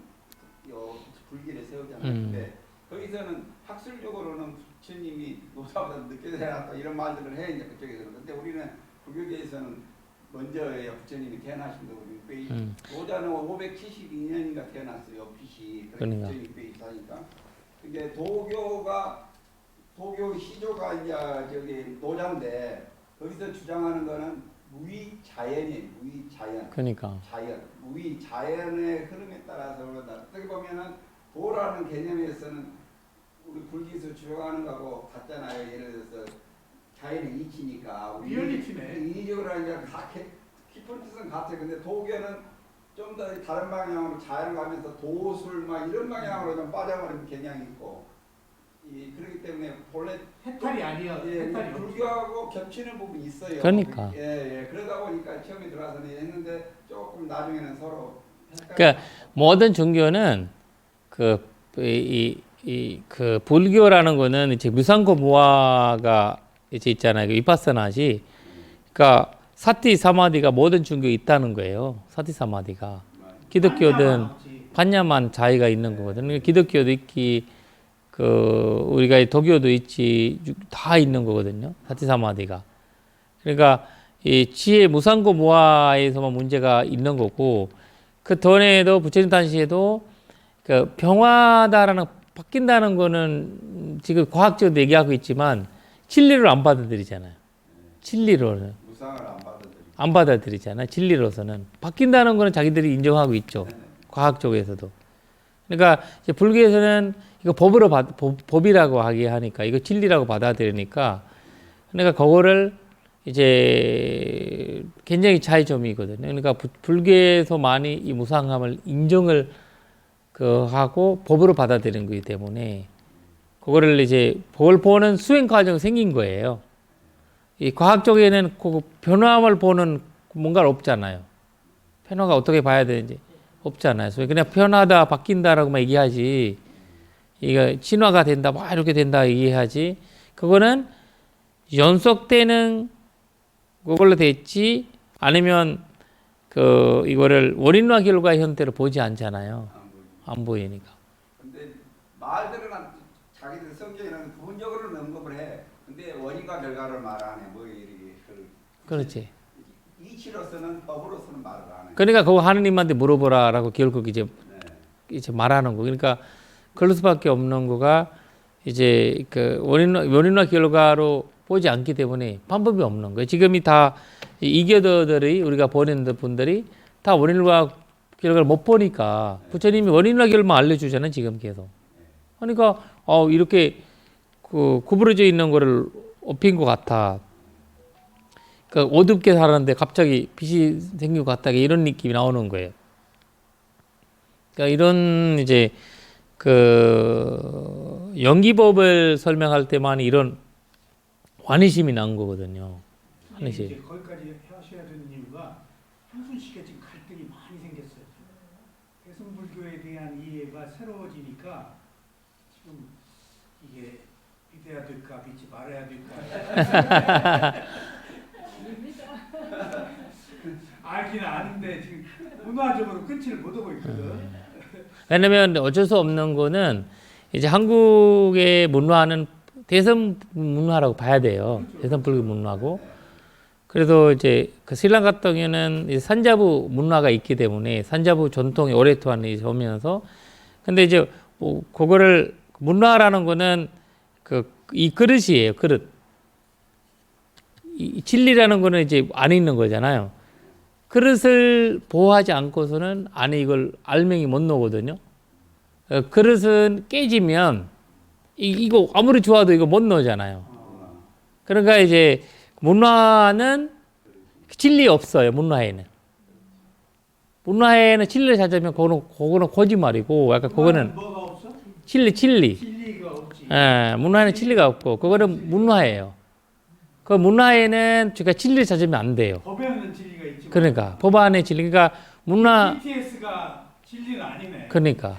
요 불기를 세우잖아요. 근데 거기서는 학술적으로는 부처님이 노자보다 늦게 태어났다 이런 말들을 해 이제 그쪽에서는. 근데 우리는 불교계에서는 먼저 부처님이 태어나신 거고 노자는 572년인가 태어났어요. BC.
그러니까.
부처님이 꽤 있다니까. 이게 도교 시조가 이제 저기 노자인데 거기서 주장하는 거는 무위자연이에요. 무위자연.
그러니까.
무위자연의 흐름에 따라서 어떻게 보면은 도라는 개념에서는 우리 불교에서 주장하는 거하고 같잖아요. 예를 들어서 자연의 이치니까
리얼리티네.
인위적으로 이제 깊은 뜻은 같아요. 근데 도교는 좀 더 다른 방향으로 자연을 가면서 도술 막 이런 방향으로 좀 빠져버리는 경향이 있고 그렇기 때문에 본래
해탈이 아니야. 해탈이
불교하고 겹치는 부분이 있어요.
그러니까.
그러다 보니까 처음에 들어와서는 했는데 조금 나중에는 서로
그러니까 모든 종교는 그 불교라는 거는 이제 무상고 무아가 이제 있잖아요. 위파스나지. 그러니까 사티 사마디가 모든 종교에 있다는 거예요. 사티 사마디가. 기독교든 반야만 자의가 있는 거거든요. 기독교도 있기 우리가 도교도 있지 다 있는 거거든요. 사티 사마디가. 그러니까 이 지혜 무상고 무아에서만 문제가 있는 거고 그 전에도 부처님 당시에도 그 병화다라는 바뀐다는 거는 지금 과학적으로 얘기하고 있지만 진리를 안 받아들이잖아요. 진리로는
무상을
안 받아들이잖아요. 진리로서는 바뀐다는 거는 자기들이 인정하고 있죠. 과학 쪽에서도. 그러니까 이제 불교에서는 이거 법이라고 하게 하니까 이거 진리라고 받아들이니까 그러니까 그거를 이제 굉장히 차이점이거든요. 그러니까 불교에서 많이 이 무상함을 인정을 하고 법으로 받아들이는 거기 때문에 그거를 이제 법을 보는 수행 과정이 생긴 거예요. 이 과학적에는 그 변화함을 보는 뭔가가 없잖아요. 변화가 어떻게 봐야 되는지 없잖아요. 그래서 그냥 변하다 바뀐다라고만 얘기하지 이거 진화가 된다 막 이렇게 된다 얘기하지 그거는 연속되는 그걸로 됐지 아니면 이거를 원인과 결과 형태로 보지 않잖아요. 안 보이니까.
근데 말들은 자기들 성경에는 부분적으로는 언급을 해. 근데 원인과 결과를 말 안 해. 뭐 이렇게
그렇지.
이치로서는 법으로서는 말을 안 해.
그러니까 그거 하느님한테 물어보라라고 결국 이제 말하는 거. 그러니까 그럴 수밖에 없는 거가 이제 그 원인과 결과로 보지 않기 때문에 방법이 없는 거예요. 지금이 다 이교도들이 우리가 보는 분들이 다 원인과 결과를 못 보니까 부처님이 원인과 결과만 알려주잖아요. 지금 계속. 그러니까 이렇게 구부러져 있는 거를 업힌 것 같아. 그러니까 어둡게 살았는데 갑자기 빛이 생긴 것 같다. 이런 느낌이 나오는 거예요. 그러니까 이런 이제 연기법을 설명할 때만 이런 환희심이 난 거거든요. 환희심.
이제 거기까지 하셔야 되는 이유가 한순식에 지금 갈등이 많이 생겼어요. 대승불교에 대한 이해가 새로워지니까 지금 이게 믿어야 될까 믿지 말아야 될까 알긴 아는데 지금 문화적으로 끝을 못 오고 있거든.
왜냐면 어쩔 수 없는 거는 이제 한국의 문화는 대선 문화라고 봐야 돼요. 대선 불교 문화고. 그래도 이제 스리랑카 같은 경우에는 이제 산자부 문화가 있기 때문에 산자부 전통이 오랫동안 오면서 근데 이제 그거를 문화라는 거는 이 그릇이에요. 그릇. 이 진리라는 거는 이제 안에 있는 거잖아요. 그릇을 보호하지 않고서는 안에 이걸 알맹이 못 넣거든요. 그릇은 깨지면 이거 아무리 좋아도 이거 못 넣잖아요. 그러니까 이제 문화는 진리 없어요. 문화에는 진리를 찾으면 그거는 거짓말이고 약간 그거는
뭐가 없어?
진리가
없지.
문화에는 진리가 없고 그거는 문화예요. 그 문화에는 제가 진리를 찾으면 안 돼요.
법에는 진리가 있지만.
그러니까 법 안에 진리. 그러니까 문화.
BTS가 진리는 아니네.
그러니까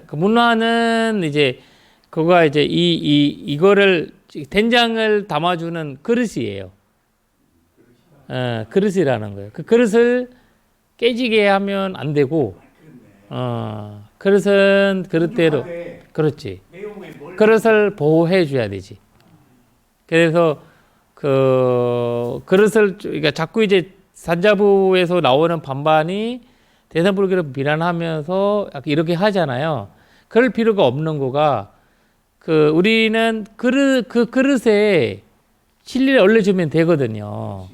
그 문화는 이제 그거가 이제 이거를 된장을 담아주는 그릇이에요. 그릇이라는 거예요. 그 그릇을 깨지게 하면 안 되고, 그릇은 그릇대로, 그렇지. 그릇을 보호해 줘야 되지. 그래서 그릇을 그러니까 자꾸 이제 산자부에서 나오는 반반이 대선불교를 비난하면서 이렇게 하잖아요. 그럴 필요가 없는 거가 우리는 그 그릇에 진리를 올려주면 되거든요.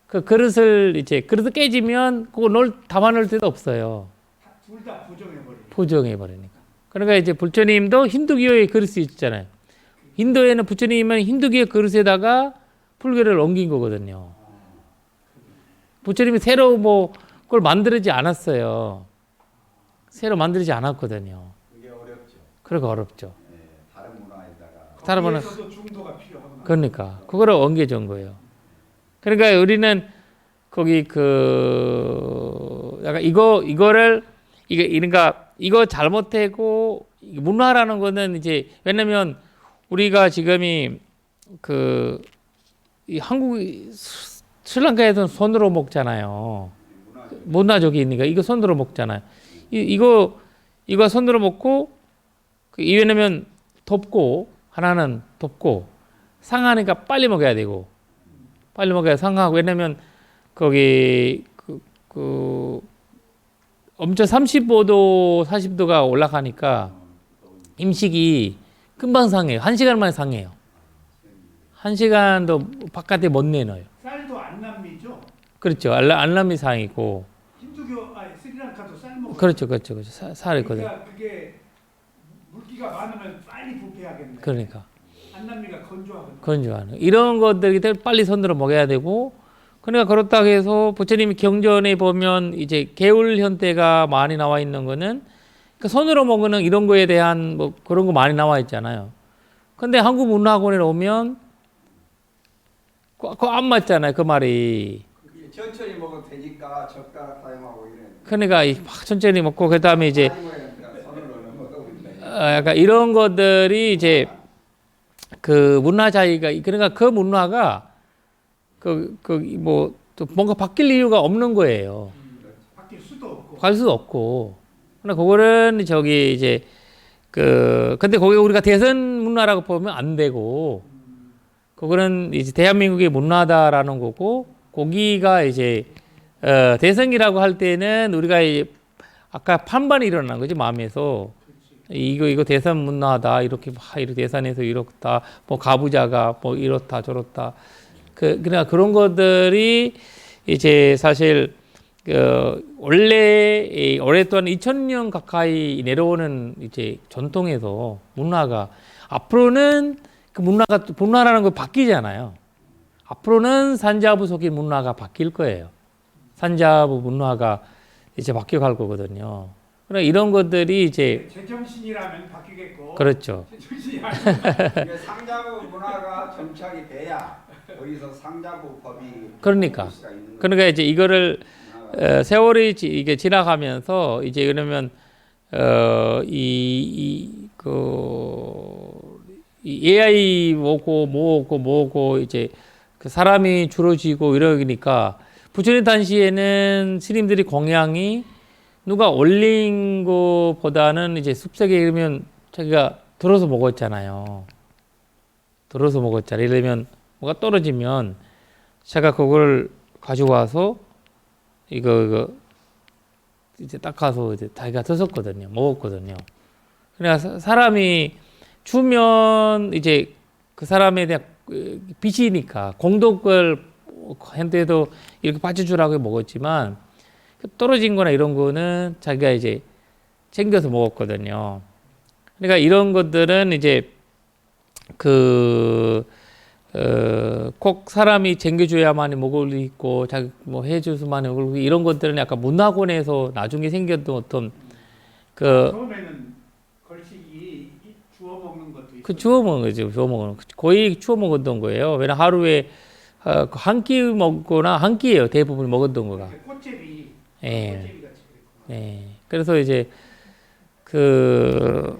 그 그릇을 이제 그릇을 깨지면 그거 담아 놓을 데도 없어요.
둘 다
부정해 버리니까. 그러니까 이제 부처님도 힌두교의 그릇이 있잖아요. 인도에는 부처님은 힌두교의 그릇에다가 불교를 옮긴 거거든요. 부처님이 새로 그걸 만들지 않았어요. 새로 만들지 않았거든요.
그게 어렵죠.
그러니까 어렵죠.
네, 다른 문화에다가.
다른 문화.
중도가 필요하구나.
그러니까 그거를 옮겨준 거예요. 그러니까 우리는 거기 약간 이거를 그러니까 이거 잘못되고 문화라는 거는 이제 왜냐면 우리가 지금이 이 한국 스리랑카에서는 손으로 먹잖아요. 문화적이니까 이거 손으로 먹잖아요. 이거 손으로 먹고 왜냐면 덥고 하나는 덥고 상하니까 빨리 먹어야 되고 빨리 먹어야 상하고 왜냐면 거기 엄청 35도 40도가 올라가니까 음식이 금방 상해요. 1시간 만에 상해요. 1시간도 바깥에 못 내놔요.
쌀도 안남미죠?
그렇죠. 안남미 상이고.
힌두교 스리랑카도 쌀 먹어요.
그렇죠. 쌀이거든요.
그러니까 그게 비가 많으면 빨리 부패하겠네.
그러니까
안남미가 건조하거든.
건조하는 이런 것들이 빨리 손으로 먹여야 되고 그러니까 그렇다고 해서 부처님이 경전에 보면 이제 개울 현대가 많이 나와 있는 거는 그 손으로 먹는 이런 거에 대한 뭐 그런 거 많이 나와 있잖아요. 근데 한국 문화학원에 오면 그거 안 맞잖아요. 그 말이.
천천히 먹어도 되니까 젓가락 사용하고 이래.
그러니까 막 천천히 먹고 그다음에 이제
손으로 먹어도
약간 이런 것들이 이제 그 문화 차이가 그러니까 그 문화가 뭐 또 뭔가 바뀔 이유가 없는 거예요.
바뀔 수도 없고.
갈 수도 없고. 그러나 그거는 저기 이제 근데 거기 우리가 대선 문화라고 보면 안 되고 그거는 이제 대한민국의 문화다라는 거고 거기가 이제 대선이라고 할 때는 우리가 이제 아까 판반이 일어난 거지 마음에서 이거 대선 문화다 이렇게 대선에서 이렇다 뭐 가부자가 뭐 이렇다 저렇다 그러니까 그런 것들이 이제 사실 원래 오랫동안 2000년 가까이 내려오는 이제 전통에서 문화가 앞으로는 그 문화라는 거 바뀌잖아요. 앞으로는 산자부 속의 문화가 바뀔 거예요. 산자부 문화가 이제 바뀌어갈 거거든요. 그러니까 이런 것들이 이제
제정신이라면 바뀌겠고.
그렇죠.
제정신이 아니면
상자부 문화가 정착이 돼야 거기서 상자부 법이
그러니까 이제 이거를 세월이 이게 지나가면서 이제 그러면 이 AI 뭐고 이제 그 사람이 줄어지고 이러니까 부처님 당시에는 스님들이 공양이 누가 올린 것보다는 이제 숲속에 이러면 자기가 들어서 먹었잖아요. 들어서 먹었잖아요. 예를 들면 뭐가 떨어지면 제가 그걸 가지고 와서 이거 이제 닦아서 이제 자기가 드셨거든요. 먹었거든요. 그러니까 사람이 추면 이제 그 사람에 대한 빚이니까 공덕을 한때도 이렇게 빠져주라고 먹었지만 떨어진 거나 이런 거는 자기가 이제 챙겨서 먹었거든요. 그러니까 이런 것들은 이제 꼭 사람이 챙겨줘야만이 먹을 수 있고 자기 뭐 해줘서만이 먹을 수 있고 이런 것들은 약간 문화권에서 나중에 생겼던 어떤
처음에는 걸식이 주워 먹는 것도 있어요.
주워 먹는 거죠. 주워 먹는 거. 거의 주워 먹었던 거예요. 왜냐 하루에 한 끼 먹거나 한 끼예요. 대부분 먹었던 거가.
꽃제비.
예.
꽃제비 같이 그랬구나.
예. 그래서 이제 그러니까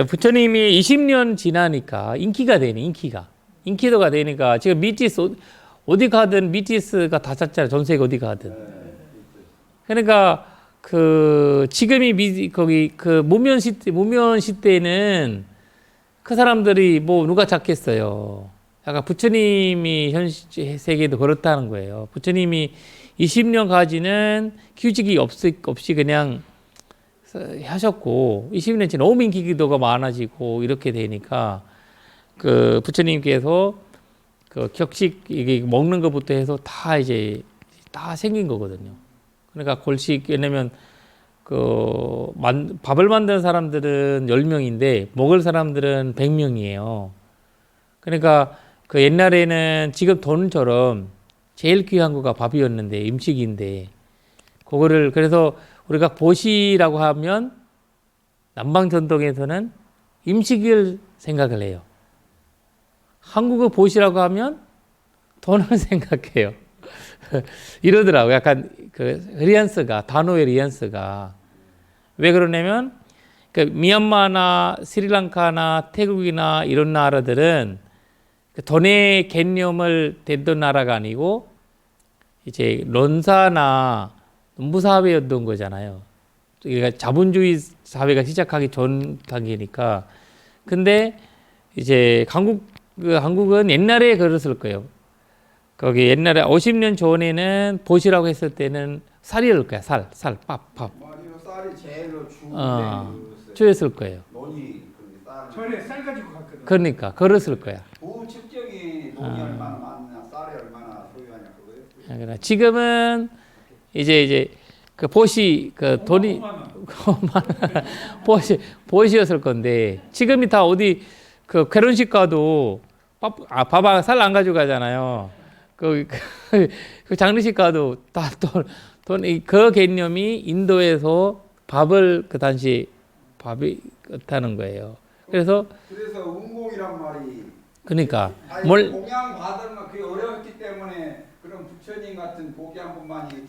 부처님이 20년 지나니까 인기도가 되니까 지금 미티스 어디 가든 미티스가 다 찼잖아요. 전 세계 어디 가든. 그러니까 지금이 거기 무면 시대는 그 사람들이 뭐 누가 찾겠어요. 약간 부처님이 현 세계도 그렇다는 거예요. 부처님이 20년까지는 규칙이 없이 그냥 하셨고 20년째 너무 인기도가 많아지고 이렇게 되니까 부처님께서 격식 이게 먹는 것부터 해서 다 이제 다 생긴 거거든요. 그러니까 골식 왜냐면 밥을 만드는 사람들은 10명인데 먹을 사람들은 100명이에요. 그러니까 옛날에는 지금 돈처럼 제일 귀한 거가 밥이었는데 음식인데 그거를 그래서 우리가 보시라고 하면 남방 전통에서는 음식을 생각을 해요. 한국어 보시라고 하면 돈을 생각해요. 이러더라고요. 약간 단어의 뉘앙스가 왜 그러냐면 미얀마나 스리랑카나 태국이나 이런 나라들은 돈의 개념을 댔던 나라가 아니고 이제 론사나 농부사회였던 거잖아요. 그러니까 자본주의 사회가 시작하기 전 단계니까. 근데 이제 한국은 옛날에 그랬을 거예요. 거기 옛날에 50년 전에는 보시라고 했을 때는 쌀이었을 거야. 밥.
쌀이 제일로
주였을 거예요.
논이
절에 쌀 가지고 갔거든.
그러니까 그랬을 거야.
부 측정이 논이 얼마나 많냐, 쌀이 얼마나 소유하냐 그거예요.
그러니까 지금은 이제 그 보시 그 돈이
5만 원.
보시였을 건데 지금이 다 어디 그 결혼식 가도 봐봐 살 안 가지고 가잖아요. 그 장례식 가도 다 그 개념이 인도에서 밥을 그 당시 밥이 그렇다는 거예요. 그래서
운공이란 말이
그러니까
공양 받으면 그게 어려웠기 때문에 그런 부처님 같은 고귀 한 분만이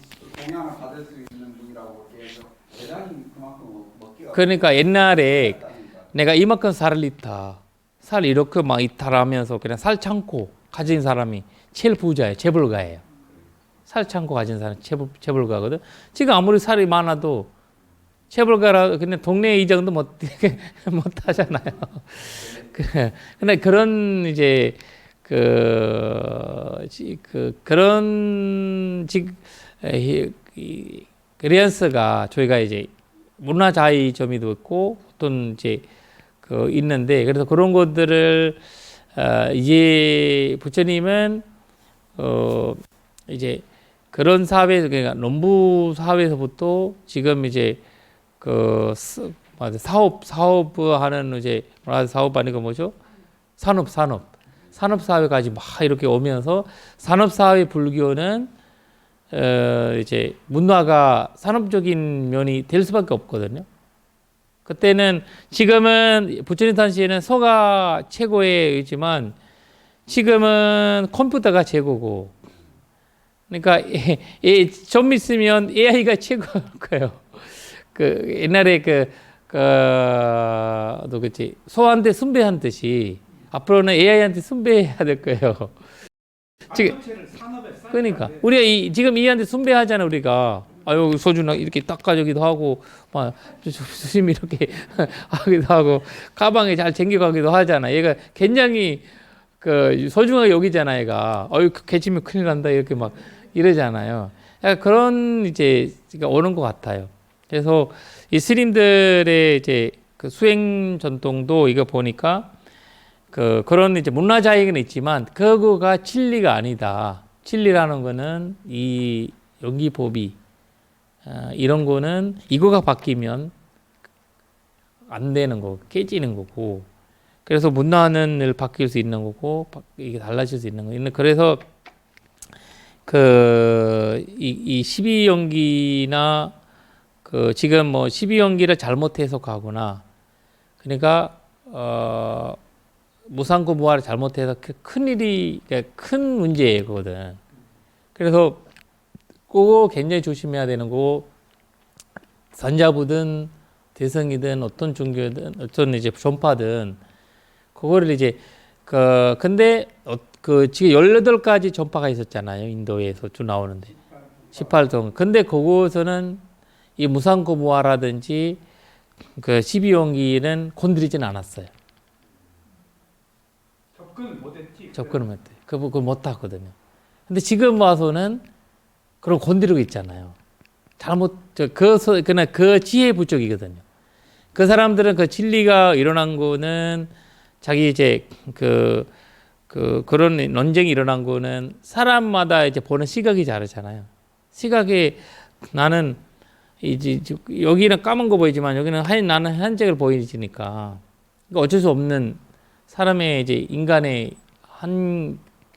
공양을 받을 수 있는 분이라고 해서 대단히 그만큼 먹기가
그러니까 옛날에
어렵다니까.
내가 이만큼 살을 있다. 살 이렇게 막 있다라면서 그냥 살 참고 가진 사람이 제일 부자예요. 재벌가예요. 살 참고 가진 사람 재벌가거든. 지금 아무리 살이 많아도 재벌가라 그냥 동네 이정도 못 하잖아요. 근데 그런 이제 그런 그리안스가 저희가 이제 문화 자의점이도 있고 어떤 이제 있는데 그래서 그런 것들을 이제 부처님은 이제 그런 사회에서 그러니까 농부 사회에서부터 지금 이제 사업하는 이제 사업 아니고 뭐죠? 산업 사회까지 막 이렇게 오면서 산업 사회 불교는 이제 문화가 산업적인 면이 될 수밖에 없거든요. 그때는 지금은 부처님 당시에는 서가 최고이지만 지금은 컴퓨터가 최고고 그러니까 좀 있으면 AI가 최고일 거예요. 그 옛날에 너 그치 소한테 숭배한 듯이 앞으로는 AI한테 숭배해야 될 거예요. 지금 그러니까 우리가 지금 이한테 숭배하잖아 우리가. 아유 소주나 이렇게 닦아주기도 하고 막 조심히 이렇게 하기도 하고 가방에 잘 챙겨가기도 하잖아. 얘가 굉장히 소중하게 여기잖아 얘가. 어유 개치면 큰일 난다 이렇게 막 이러잖아요. 그런 이제 오는 것 같아요. 그래서 이 스님들의 이제 수행 전통도 이거 보니까 그런 이제 문화 자익은 있지만 그거가 진리가 아니다. 진리라는 거는 이 연기법이 이런 거는 이거가 바뀌면 안 되는 거고 깨지는 거고 그래서 문화는 바뀔 수 있는 거고 이게 달라질 수 있는 거예요. 그래서 이 12연기나 지금 뭐 12연기를 잘못 해석하거나 그러니까 무상고 무화를 잘못해서 큰 문제예요, 그거든. 그래서 그거 굉장히 조심해야 되는 거고 산자부든 대성이든 어떤 종교든 어떤 이제 전파든 그거를 이제 근데 지금 18가지 전파가 있었잖아요. 인도에서 쭉 나오는데 18종. 근데 그곳에서는 이 무상고 무화라든지 12연기는 건드리진 않았어요. 접근을 못해. 그걸 못 하거든요. 근데 지금 와서는 그런 건드리고 있잖아요. 그냥 그 지혜 부족이거든요. 그 사람들은 그 진리가 일어난 거는 자기 이제 그런 논쟁이 일어난 거는 사람마다 이제 보는 시각이 다르잖아요. 시각이 나는 이제 여기는 까만 거 보이지만 여기는 나는 한색을 보이니까 어쩔 수 없는 사람의 이제 인간의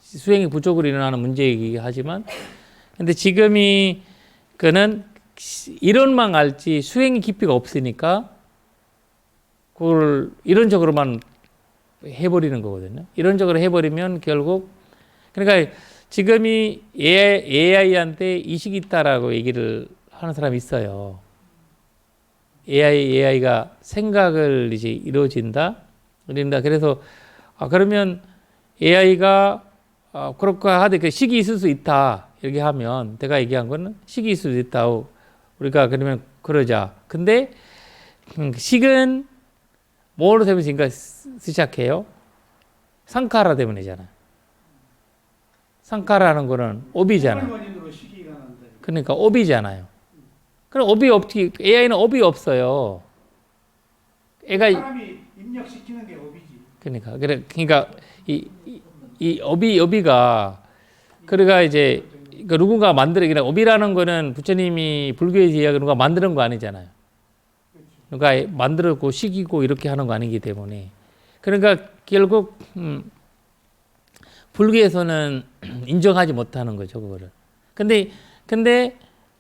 수행의 부족으로 일어나는 문제이긴 하지만 근데 지금이 그는 이론만 알지 수행의 깊이가 없으니까 그걸 이론적으로만 해버리는 거거든요. 이론적으로 해버리면 결국 그러니까 지금이 AI한테 의식이 있다라고 얘기를 하는 사람이 있어요. AI가 생각을 이제 이루어진다. 그래서 그러면 AI가 그렇게 하되 그 식이 있을 수 있다. 이렇게 하면 내가 얘기한 거는 식이 있을 수 있다고 우리가 그러면 그러자. 근데 식은 뭐로 되면 지금까 시작해요? 상카라 때문이잖아. 상카라는 거는 업이잖아. 그러니까 업이잖아요. 그럼 업이 없지. AI는 업이 없어요.
사람이 입력시키는 게 업이지.
그러니까 이 업이가 그러니까 이제 그러니까 누군가 만들어, 업이라는 거는 부처님이 불교에서 이야기 누가 만드는 거 아니잖아요. 누가 만들었고 시키고 이렇게 하는 거 아니기 때문에. 그러니까 결국 불교에서는 인정하지 못하는 거죠, 그거를. 근데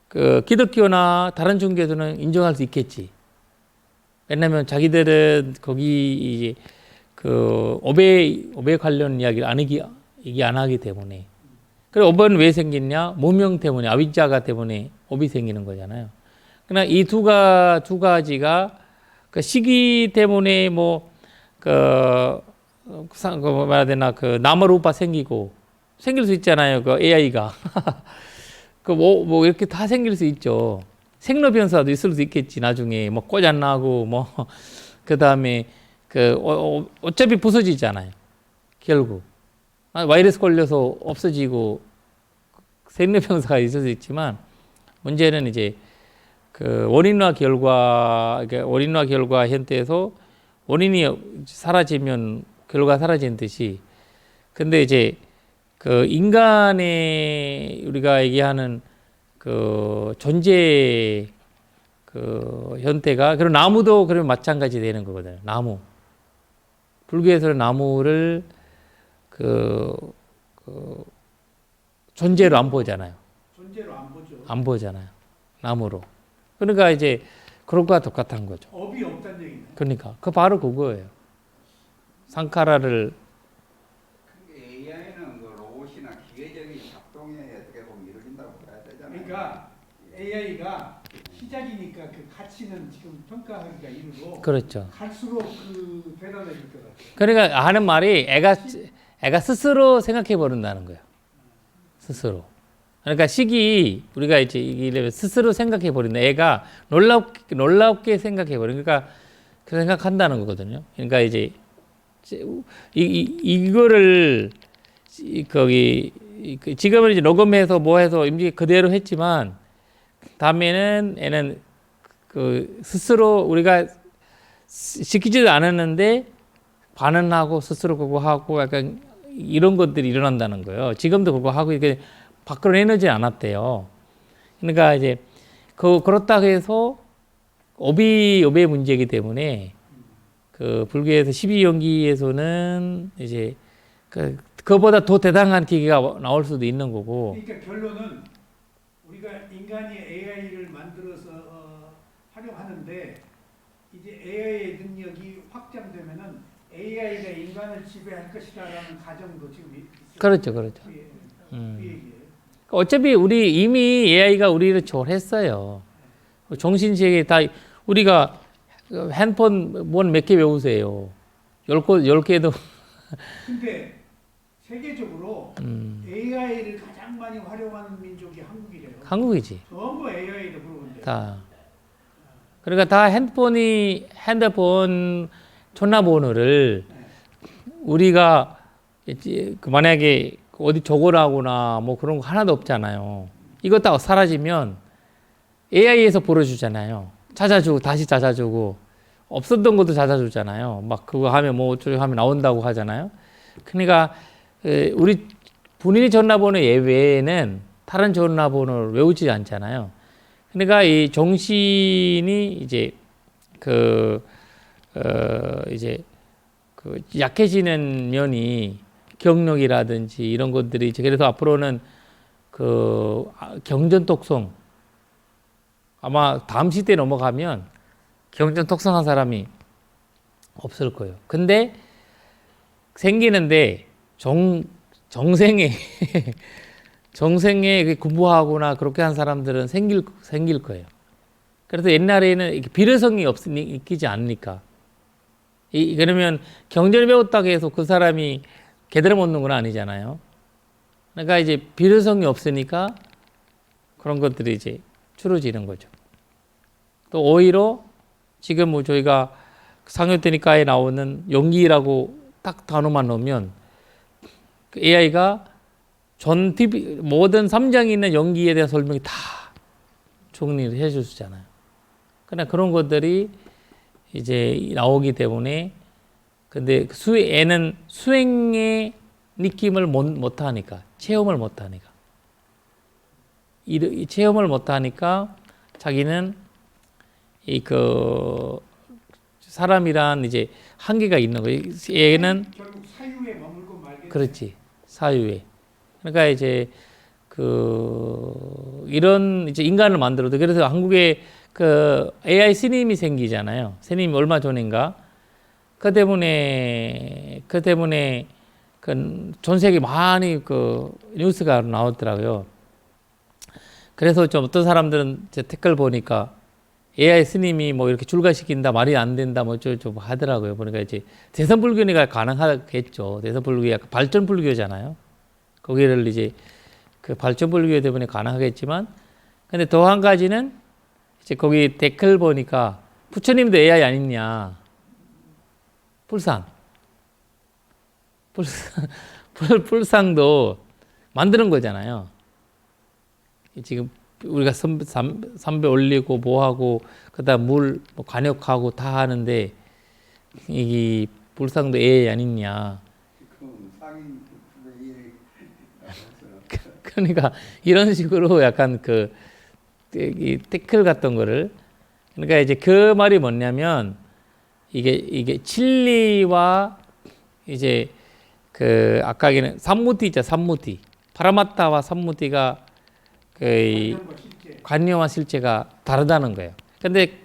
그 기독교나 다른 종교에서는 인정할 수 있겠지. 왜냐면 자기들은 거기 이제 그 업에 관련 이야기를 안 하기 때문에. 그리고 업은 왜 생겼냐? 무명 때문에, 아비자가 때문에 업이 생기는 거잖아요. 그러나 이 두 가지가 그 시기 때문에 말해야 되나, 그 나무루파 생길 수 있잖아요. 그 AI가. 뭐 이렇게 다 생길 수 있죠. 생로 변사도 있을 수 있겠지, 나중에. 뭐 꼬잔 나고, 그 다음에 어차피 부서지잖아요. 결국. 바이러스 걸려서 없어지고 생로 변사가 있을 수 있지만, 문제는 이제 그 원인과 결과 현태에서 원인이 사라지면 결과가 사라지는 듯이, 근데 이제 그 인간의 우리가 얘기하는 그 존재 그 현태가, 그리고 나무도 그러면 마찬가지 되는 거거든요. 나무. 불교에서는 나무를 그 존재로 안 보잖아요.
존재로 안 보죠.
안 보잖아요. 나무로. 그러니까 이제 그런 거와 똑같은 거죠.
업이 없다는 얘기네.
그러니까 그 바로 그거예요. 상카라를.
AI는 그 로봇이나 기계적인 작동에 어떻게 보면 이루어진다고 봐야 되잖아요.
그러니까 AI가 시작이니까 그 가치는 지금 평가하기가 이르고,
그렇죠.
갈수록 그 대단해질 것 같아요.
그러니까 하는 말이 애가 스스로 생각해 버린다는 거예요. 스스로. 그러니까 우리가 이제 이게 스스로 생각해 버린다. 애가 놀랍게 생각해 버린. 그러니까 그 생각한다는 거거든요. 그러니까 이제 이거를 지금은 이제 녹음해서 해서 임지 그대로 했지만, 다음에는 애는 그 스스로 우리가 시키지도 않았는데 반응하고 스스로 그거 하고 약간 이런 것들이 일어난다는 거예요. 지금도 그거 하고 이렇게 밖으로 내놓지 않았대요. 그러니까 이제 그렇다고 해서 업의 문제이기 때문에 그 불교에서 12연기에서는 이제 그보다 더 대단한 기계가 나올 수도 있는 거고.
그러니까 결론은 우리가 인간이 AI를 만들어서 활용하는데, 이제 AI의 능력이 확장되면은 AI가 인간을 지배할 것이다라는 가정도 지금 있어요.
그렇죠.
그 얘기예요.
어차피 이미 AI가 우리를 초월했어요. 정신세계 다 우리가 핸폰 몇 개 외우세요. 10개도.
근데 세계적으로 AI를 가장 많이 활용하는 민족이 한국이래요.
한국이지.
전부 AI도 그러는데.
다. 그러니까 다 핸드폰 전화번호를 우리가 만약에 어디 적어라거나 그런 거 하나도 없잖아요. 이거 딱 사라지면 AI에서 벌어주잖아요. 다시 찾아주고, 없었던 것도 찾아주잖아요. 그거 하면 어쩌고 하면 나온다고 하잖아요. 그러니까 우리 본인이 전화번호 예외에는 다른 전화번호를 외우지 않잖아요. 그러니까 이 정신이 이제 약해지는 면이 경력이라든지 이런 것들이, 그래서 앞으로는 경전독성, 아마 다음 시대에 넘어가면 경전독성한 사람이 없을 거예요. 근데 생기는데 정생에 공부하거나 그렇게 한 사람들은 생길 거예요. 그래서 옛날에는 비례성이 있지 않으니까. 그러면 경전을 배웠다고 해서 그 사람이 제대로 먹는 건 아니잖아요. 그러니까 이제 비례성이 없으니까 그런 것들이 이제 줄어지는 거죠. 또 오히려 지금 저희가 상요테니카에 나오는 용기라고 딱 단어만 넣으면 AI가 모든 3장에 있는 연기에 대한 설명이 다 정리를 해줄 수 있잖아요. 그러나 그런 것들이 이제 나오기 때문에, 근데 애는 수행의 느낌을 못 하니까, 체험을 못 하니까. 이 체험을 못 하니까 자기는 사람이란 이제 한계가 있는 거예요. 얘는
결국 사유에 머물고 말겠네.
그렇지. 사유에. 그러니까 이제 이런 이제 인간을 만들어도 그래서 한국에 AI 스님이 생기잖아요. 스님이 얼마 전인가. 그 때문에 전 세계 많이 뉴스가 나오더라고요. 그래서 좀 어떤 사람들은 제 댓글 보니까 AI 스님이 뭐 이렇게 출가시킨다, 말이 안 된다, 뭐 좀 하더라고요. 보니까 이제 대선불교니까 가능하겠죠. 대선불교 약간 발전불교잖아요. 거기를 이제 발전불교 때문에 가능하겠지만, 근데 더 한 가지는 이제 거기 댓글 보니까 부처님도 AI 아니냐. 불상도 만드는 거잖아요. 지금 우리가 삼배 올리고 뭐하고 그다음 물 관역하고 다 하는데 이 불상도 AI 아니냐. 그러니까 이런 식으로 약간 이 태클 같은 거를 그러니까 이제 그 말이 뭐냐면 이게 진리와 이제 아까 얘기는 삼무티 있죠. 삼무티 파라마타와 삼무티가 관념과 실체가 다르다는 거예요. 근데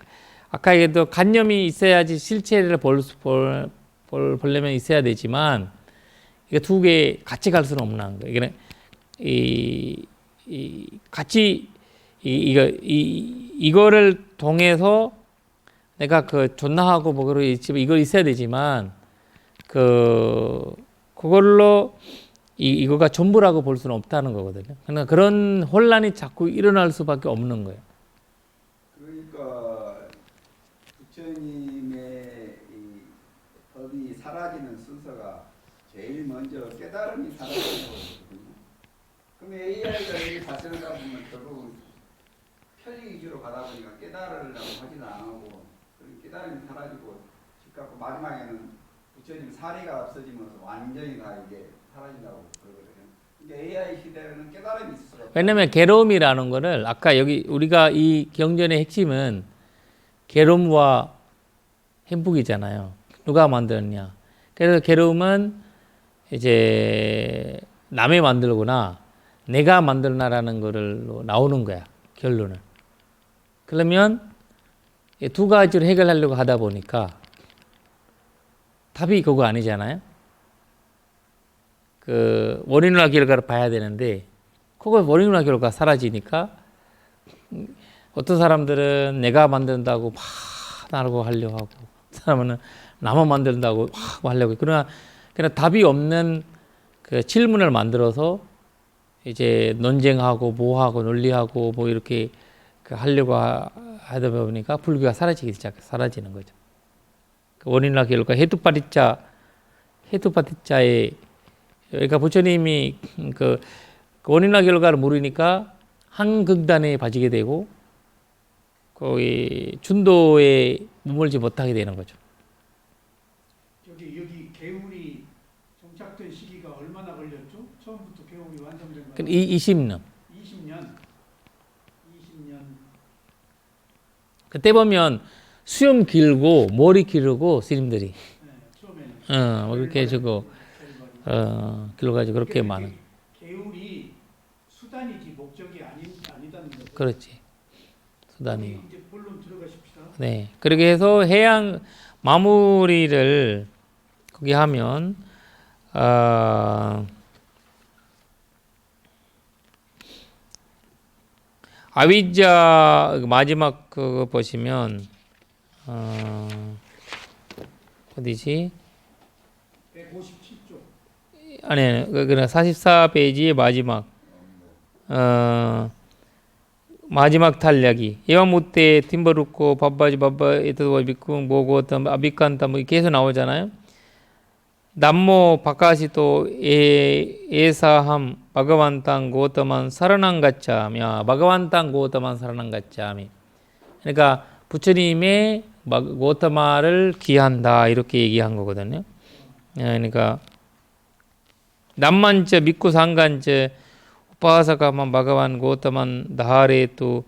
아까 얘기도 관념이 있어야지 실체를 보려면 있어야 되지만 이게 두 개 같이 갈 수는 없는 거예요. 같이 이거를 통해서 내가 존나하고 뭐 이걸 있어야 되지만 그걸로 이거가 전부라고 볼 수는 없다는 거거든요. 그러니까 그런 혼란이 자꾸 일어날 수밖에 없는 거예요.
그러니까 부처님의 이 법이 사라지는 순서가 제일 먼저 깨달음이 사라지는 거거든요. 그럼 AI가 이렇게 발전하다 보면 결국 편리 위주로 가다 보니까 깨달으려고 하지도 안 하고 깨달음이 사라지고 즉 마지막에는 부처님 사리가 없어지면서 완전히 다 이게 사라진다고 그러거든요. AI 시대에는 깨달음이 있을 수가 없어요.
왜냐하면 괴로움이라는 거를 아까 여기 우리가 이 경전의 핵심은 괴로움과 행복이잖아요. 누가 만들었냐. 그래서 괴로움은 이제 남이 만들거나 내가 만들나라는 거를 나오는 거야. 결론은. 그러면 두 가지를 해결하려고 하다 보니까 답이 그거 아니잖아요. 원인과 결과를 봐야 되는데 그거 원인과 결과가 사라지니까 어떤 사람들은 내가 만든다고 막 나라고 하려고 하고 어떤 사람은 나만 만든다고 막 하려고 그러나 그냥 답이 없는 질문을 만들어서 이제 논쟁하고 뭐하고 논리하고 뭐 이렇게 하려고 하다 보니까 불교가 사라지는 거죠. 원인과 결과 해투파티자의 그러니까 부처님이 원인과 결과를 모르니까 한 극단에 빠지게 되고 거의 준도에 머물지 못하게 되는 거죠.
여기 개울이 정착된 시기가 얼마나 걸렸죠? 처음부터 개울이 완성된 거.
20년.
20년.
그때 보면 수염 길고 머리 기르고 스님들이.
네, 처음에는.
뭐 그렇게 해주고 길러가지고 그렇게 많은.
개울이 수단이지 목적이 아니다는 거죠.
그렇지. 수단이.
이제 본론 들어가십시다.
네. 그렇게 해서 해양 마무리를 거기 하면 아위자 마지막 그거 보시면 어디지?
157쪽.
아니, 그냥 44페이지의 마지막 탈약이 예와무때 팀버루코 밥바지 에토와 비쿵 보고 아비칸타 뭐 계속 나오잖아요. 남모 바카시토 에사함 바가완탄 고타만 사라낭가짜미 바가완탄 고타만 사라낭가짜미 그러니까 부처님의 고타마를 귀한다 이렇게 얘기한 거거든요. 그러니까 남만저 믿고 상간저 우파사카만 바가반 고타만 다하레 또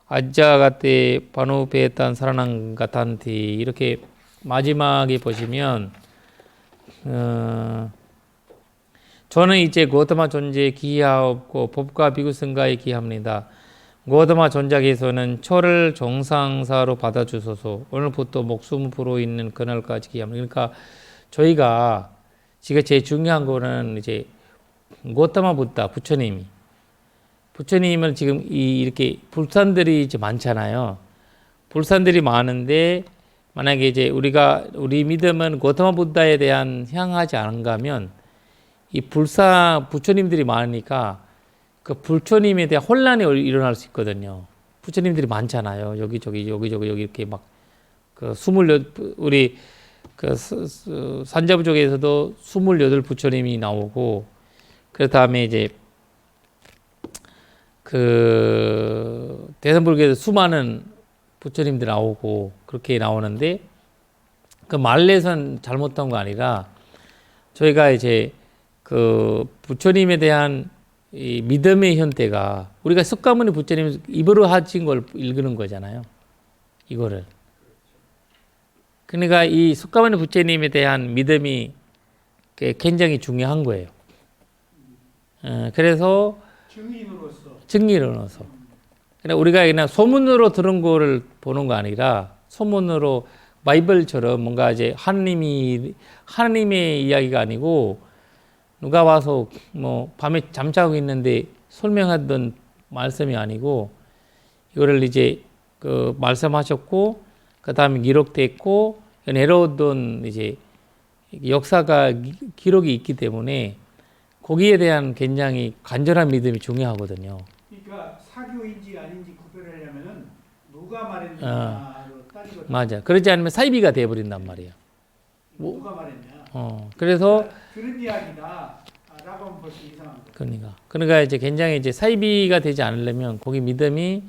아자가테 파노페탄 사라낭 가탄티 이렇게 마지막에 보시면 저는 이제 고타마 존재에 기하옵고 법과 비구승가에 기합니다. 고타마 존자께서는 저를 정상사로 받아주소서. 오늘부터 목숨 부로 있는 그날까지 기합니다. 그러니까 저희가 지금 제일 중요한 거는 이제 고타마 부다 부처님을 지금 이렇게 불산들이 이제 많잖아요. 불산들이 많은데 만약에 이제 우리 믿음은 고타마 부다에 대한 향하지 않은가면 이 부처님들이 많으니까 그 부처님에 대한 혼란이 일어날 수 있거든요. 부처님들이 많잖아요. 여기 이렇게 막 그 우리 그 산자부족에서도 28 부처님이 나오고 그 다음에 이제 그 대선불교에서 수많은 부처님들 나오고 그렇게 나오는데 그 말레선 잘못한 거 아니라 저희가 이제 그 부처님에 대한 이 믿음의 현태가 우리가 석가모니 부처님 입으로 하신 걸 읽는 거잖아요. 이거를. 그러니까 이 석가모니 부처님에 대한 믿음이 굉장히 중요한 거예요. 그래서 증인으로서. 그냥 우리가 그냥 소문으로 들은 거를 보는 거 아니라 소문으로 바이블처럼 뭔가 이제 하나님의 이야기가 아니고 누가 와서 뭐 밤에 잠자고 있는데 설명하던 말씀이 아니고 이거를 이제 그 말씀하셨고 그 다음에 기록됐고 내려오던 이제 역사가 기록이 있기 때문에 거기에 대한 굉장히 간절한 믿음이 중요하거든요.
그러니까 사교인지 아닌지 구별하려면은 누가 말했냐로 따지거든요.
맞아. 그렇지 않으면 사이비가 돼버린단 말이에요.
누가 말했냐.
그래서
들은 이야기다라고 하면 벌써 이상한 거.
그러니까 이제 굉장히 이제 사이비가 되지 않으려면 거기 믿음이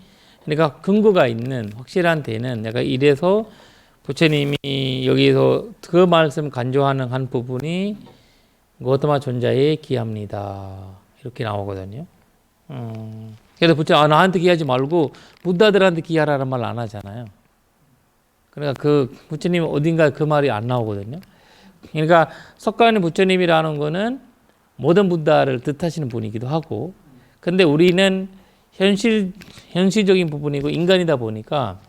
그러니까 근거가 있는 확실한 데는 내가 이래서 부처님이 여기서 그 말씀 간조하는 한 부분이 고타마 존자에 기합니다. 이렇게 나오거든요. 그래서 부처님 나한테 기하지 말고 부다들한테 기하라는 말 안 하잖아요. 그러니까 그 부처님 어딘가 그 말이 안 나오거든요. 그러니까 석가모니 부처님이라는 거는 모든 부다를 뜻하시는 분이기도 하고, 근데 우리는 현실적인 부분이고 인간이다 보니까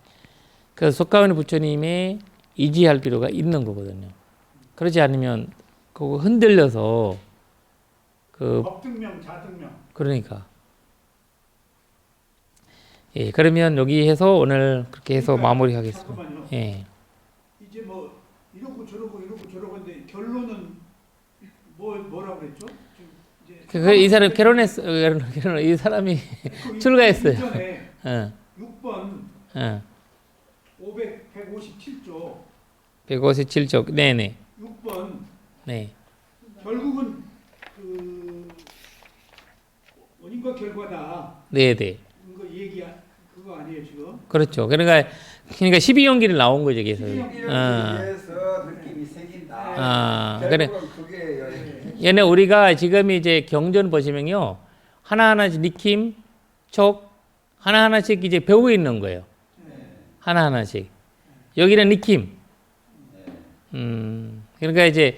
그 석가모니 부처님에 의지할 필요가 있는 거거든요. 그렇지 않으면 그거 흔들려서
법등명, 자등명.
그러니까. 예, 그러면 여기 해서 오늘 그렇게 해서
그러니까,
마무리하겠습니다.
잠깐만요.
예.
이제 뭐 이러고 저러고인데 결론은 뭐라고 그랬죠?
이 사람 결혼했어. 이 사람이 출가했어요.
이전에
예.
6번
예.
157조
157쪽. 네네.
6번
네.
결국은 그 원인과 결과다.
네네.
이거 그거 아니에요 지금?
그렇죠. 그러니까 12연기를 나온 거죠, 계속.
12연기에서 느낌이 생긴다.
그래.
그게
얘네 우리가 지금 이제 경전 보시면요. 하나하나씩 느낌, 촉, 하나하나씩 이제 배우고 있는 거예요. 하나하나씩. 여기는 느낌. 그러니까 이제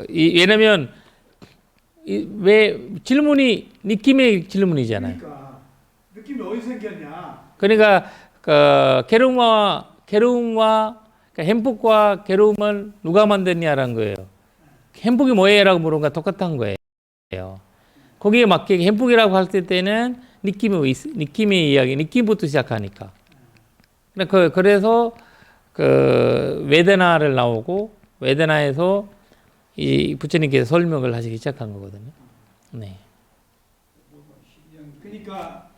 왜냐면 왜 질문이 느낌의 질문이잖아요.
그러니까 느낌이 어디서 생겼냐?
그러니까 괴로움과 그러니까 행복과 괴로움을 누가 만드냐라는 거예요. 행복이 뭐예요라고 물으니까 똑같은 거예요. 거기에 맞게 행복이라고 할 때는 느낌의 이야기, 느낌부터 시작하니까. 그래서 그 웨데나를 나오고 웨데나에서 이 부처님께서 설명을 하시기 시작한 거거든요. 네.
그러니까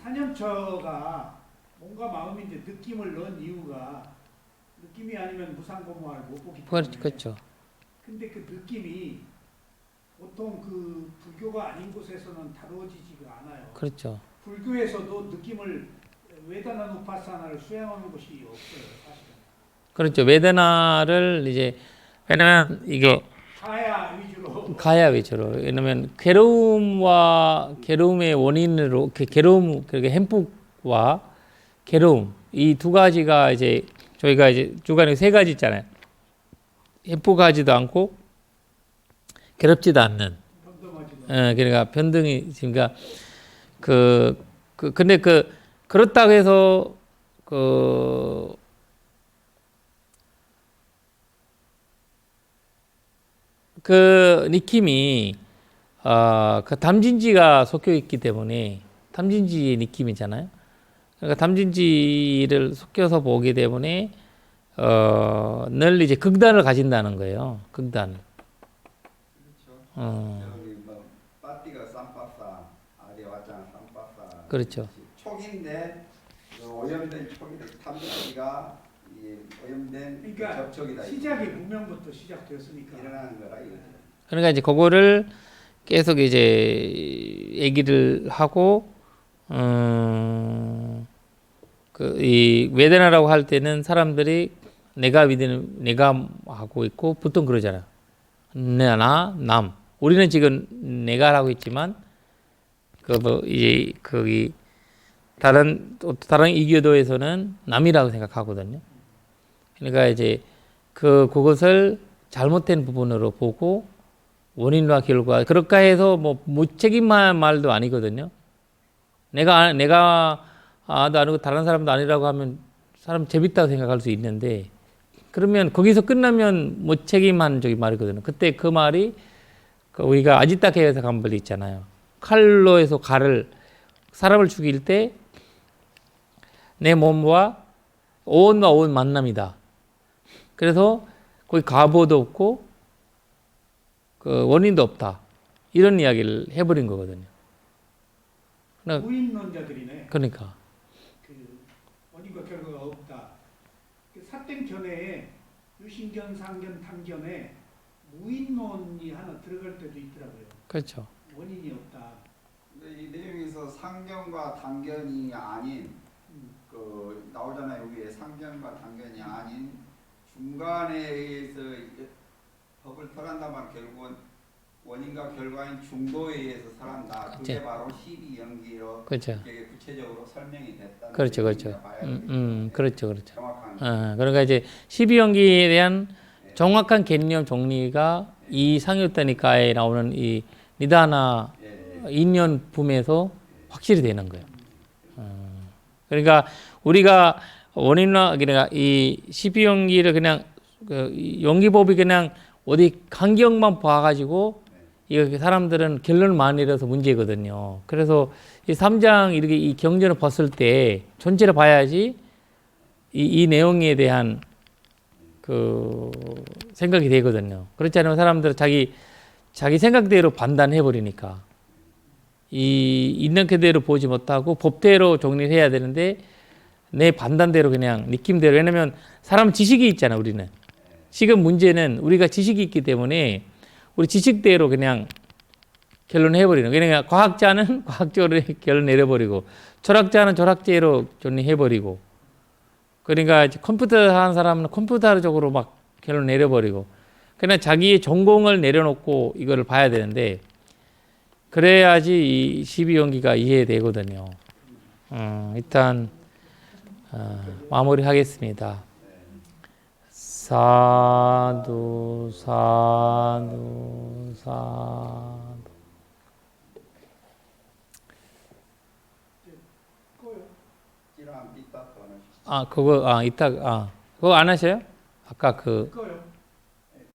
사념처가 몸과 마음인데 느낌을 넣은 이유가 느낌이 아니면 무상고무화를 못 보기 때문에.
그렇죠.
근데 그 느낌이 보통 그 불교가 아닌 곳에서는 다루어지지가 않아요.
그렇죠.
불교에서도 느낌을 웨다나 누파사나를 수행하는 곳이 없어요, 사실은.
그렇죠. 웨데나를 이제 왜냐면 이게
가야 위주로 가야
가야 위주로. 왜냐면 괴로움과 괴로움의 원인으로 괴로움 그러니까 행복과 괴로움 이 두 가지가 이제 저희가 이제 주간에 세 가지 있잖아요. 행복하지도 않고 괴롭지도 않는.
평범하지도
그러니까 변등이 그러니까 근데 그렇다고 해서 그 니킴이 그 담진지가 섞여 있기 때문에 담진지의 느낌이잖아요. 그러니까 담진지를 섞여서 보기 때문에 늘 이제 극단을 가진다는 거예요. 극단.
여기 뭐 빠띠가 쌈바싸 아래 왔잖아 쌈바싸.
그렇죠.
촉인데 그 오염된 촉이 탐지가 이 오염된 그
그러니까
접촉이다.
시작이 무명부터 시작되었으니까
일어나는 거라 이거지.
그러니까 이제 그거를 계속 이제 얘기를 하고 이 외대나라고 할 때는 사람들이 내가 믿는 내가 하고 있고 보통 그러잖아. 나 남. 우리는 지금 내가라고 있지만 이제 거기 다른 이교도에서는 남이라고 생각하거든요. 그러니까 이제 그것을 잘못된 부분으로 보고 원인과 결과 그럴까 해서 뭐 무책임한 말도 아니거든요. 내가 나도 아니고 다른 사람도 아니라고 하면 사람 재밌다고 생각할 수 있는데 그러면 거기서 끝나면 무책임한 저기 말이거든요. 그때 그 말이 우리가 아지타케 해석한 말 있잖아요. 칼로 해서 사람을 죽일 때 내 몸과 오온과 오온 만남이다. 그래서 거기 가보도 없고 그 원인도 없다. 이런 이야기를 해버린 거거든요.
무인론자들이네.
그러니까
그 원인과 결과가 없다. 그 사땡 견해에 유신견, 상견, 탐견에 무인론이 하나 들어갈 때도 있더라고요.
그렇죠.
원인이 없다.
근데 이 내용에서 상견과 단견이 아닌 그 나오잖아요. 여기에 상견과 단견이 아닌 중간에 의해서 법을 설한다면 결국은 원인과 결과인 중도에 의해서 설한다. 그게
그치.
바로 12연기로
그렇죠.
되게 구체적으로 설명이 됐다는
그렇죠, 그렇죠.
얘기가 봐야 되겠죠.
그렇죠, 그렇죠.
정확한.
그러니까 이제 12연기에 대한 정확한 개념 정리가 이 상요다니까에 나오는 이 니다나 인연 붐에서 확실히 되는 거예요. 그러니까 우리가 원인과 그러니까 이 12연기를 그냥 연기법이 그냥 어디 간격만 봐가지고 이거 사람들은 결론을 많이 내려서 문제거든요. 그래서 이 3장 이렇게 이 경전을 봤을 때 전체를 봐야지 이 내용에 대한 그 생각이 되거든요. 그렇지 않으면 사람들은 자기 생각대로 판단해 버리니까 있는 그대로 보지 못하고 법대로 정리를 해야 되는데 내 판단대로 그냥 느낌대로. 왜냐면 사람은 지식이 있잖아. 우리는 지금 문제는 우리가 지식이 있기 때문에 우리 지식대로 그냥 결론 해버리는. 그러니까 과학자는 과학적으로 결론 내려버리고 철학자는 철학적으로 정리해버리고 그러니까 컴퓨터 하는 사람은 컴퓨터적으로 막 결론 내려버리고 그냥 자기의 전공을 내려놓고 이거를 봐야 되는데 그래야지 이 12연기가 이해되거든요. 일단 마무리하겠습니다. 사두 사두 사두.
찌랑 삐딱거는
그거 이따 그거 안 하셔요? 아까
꺼요.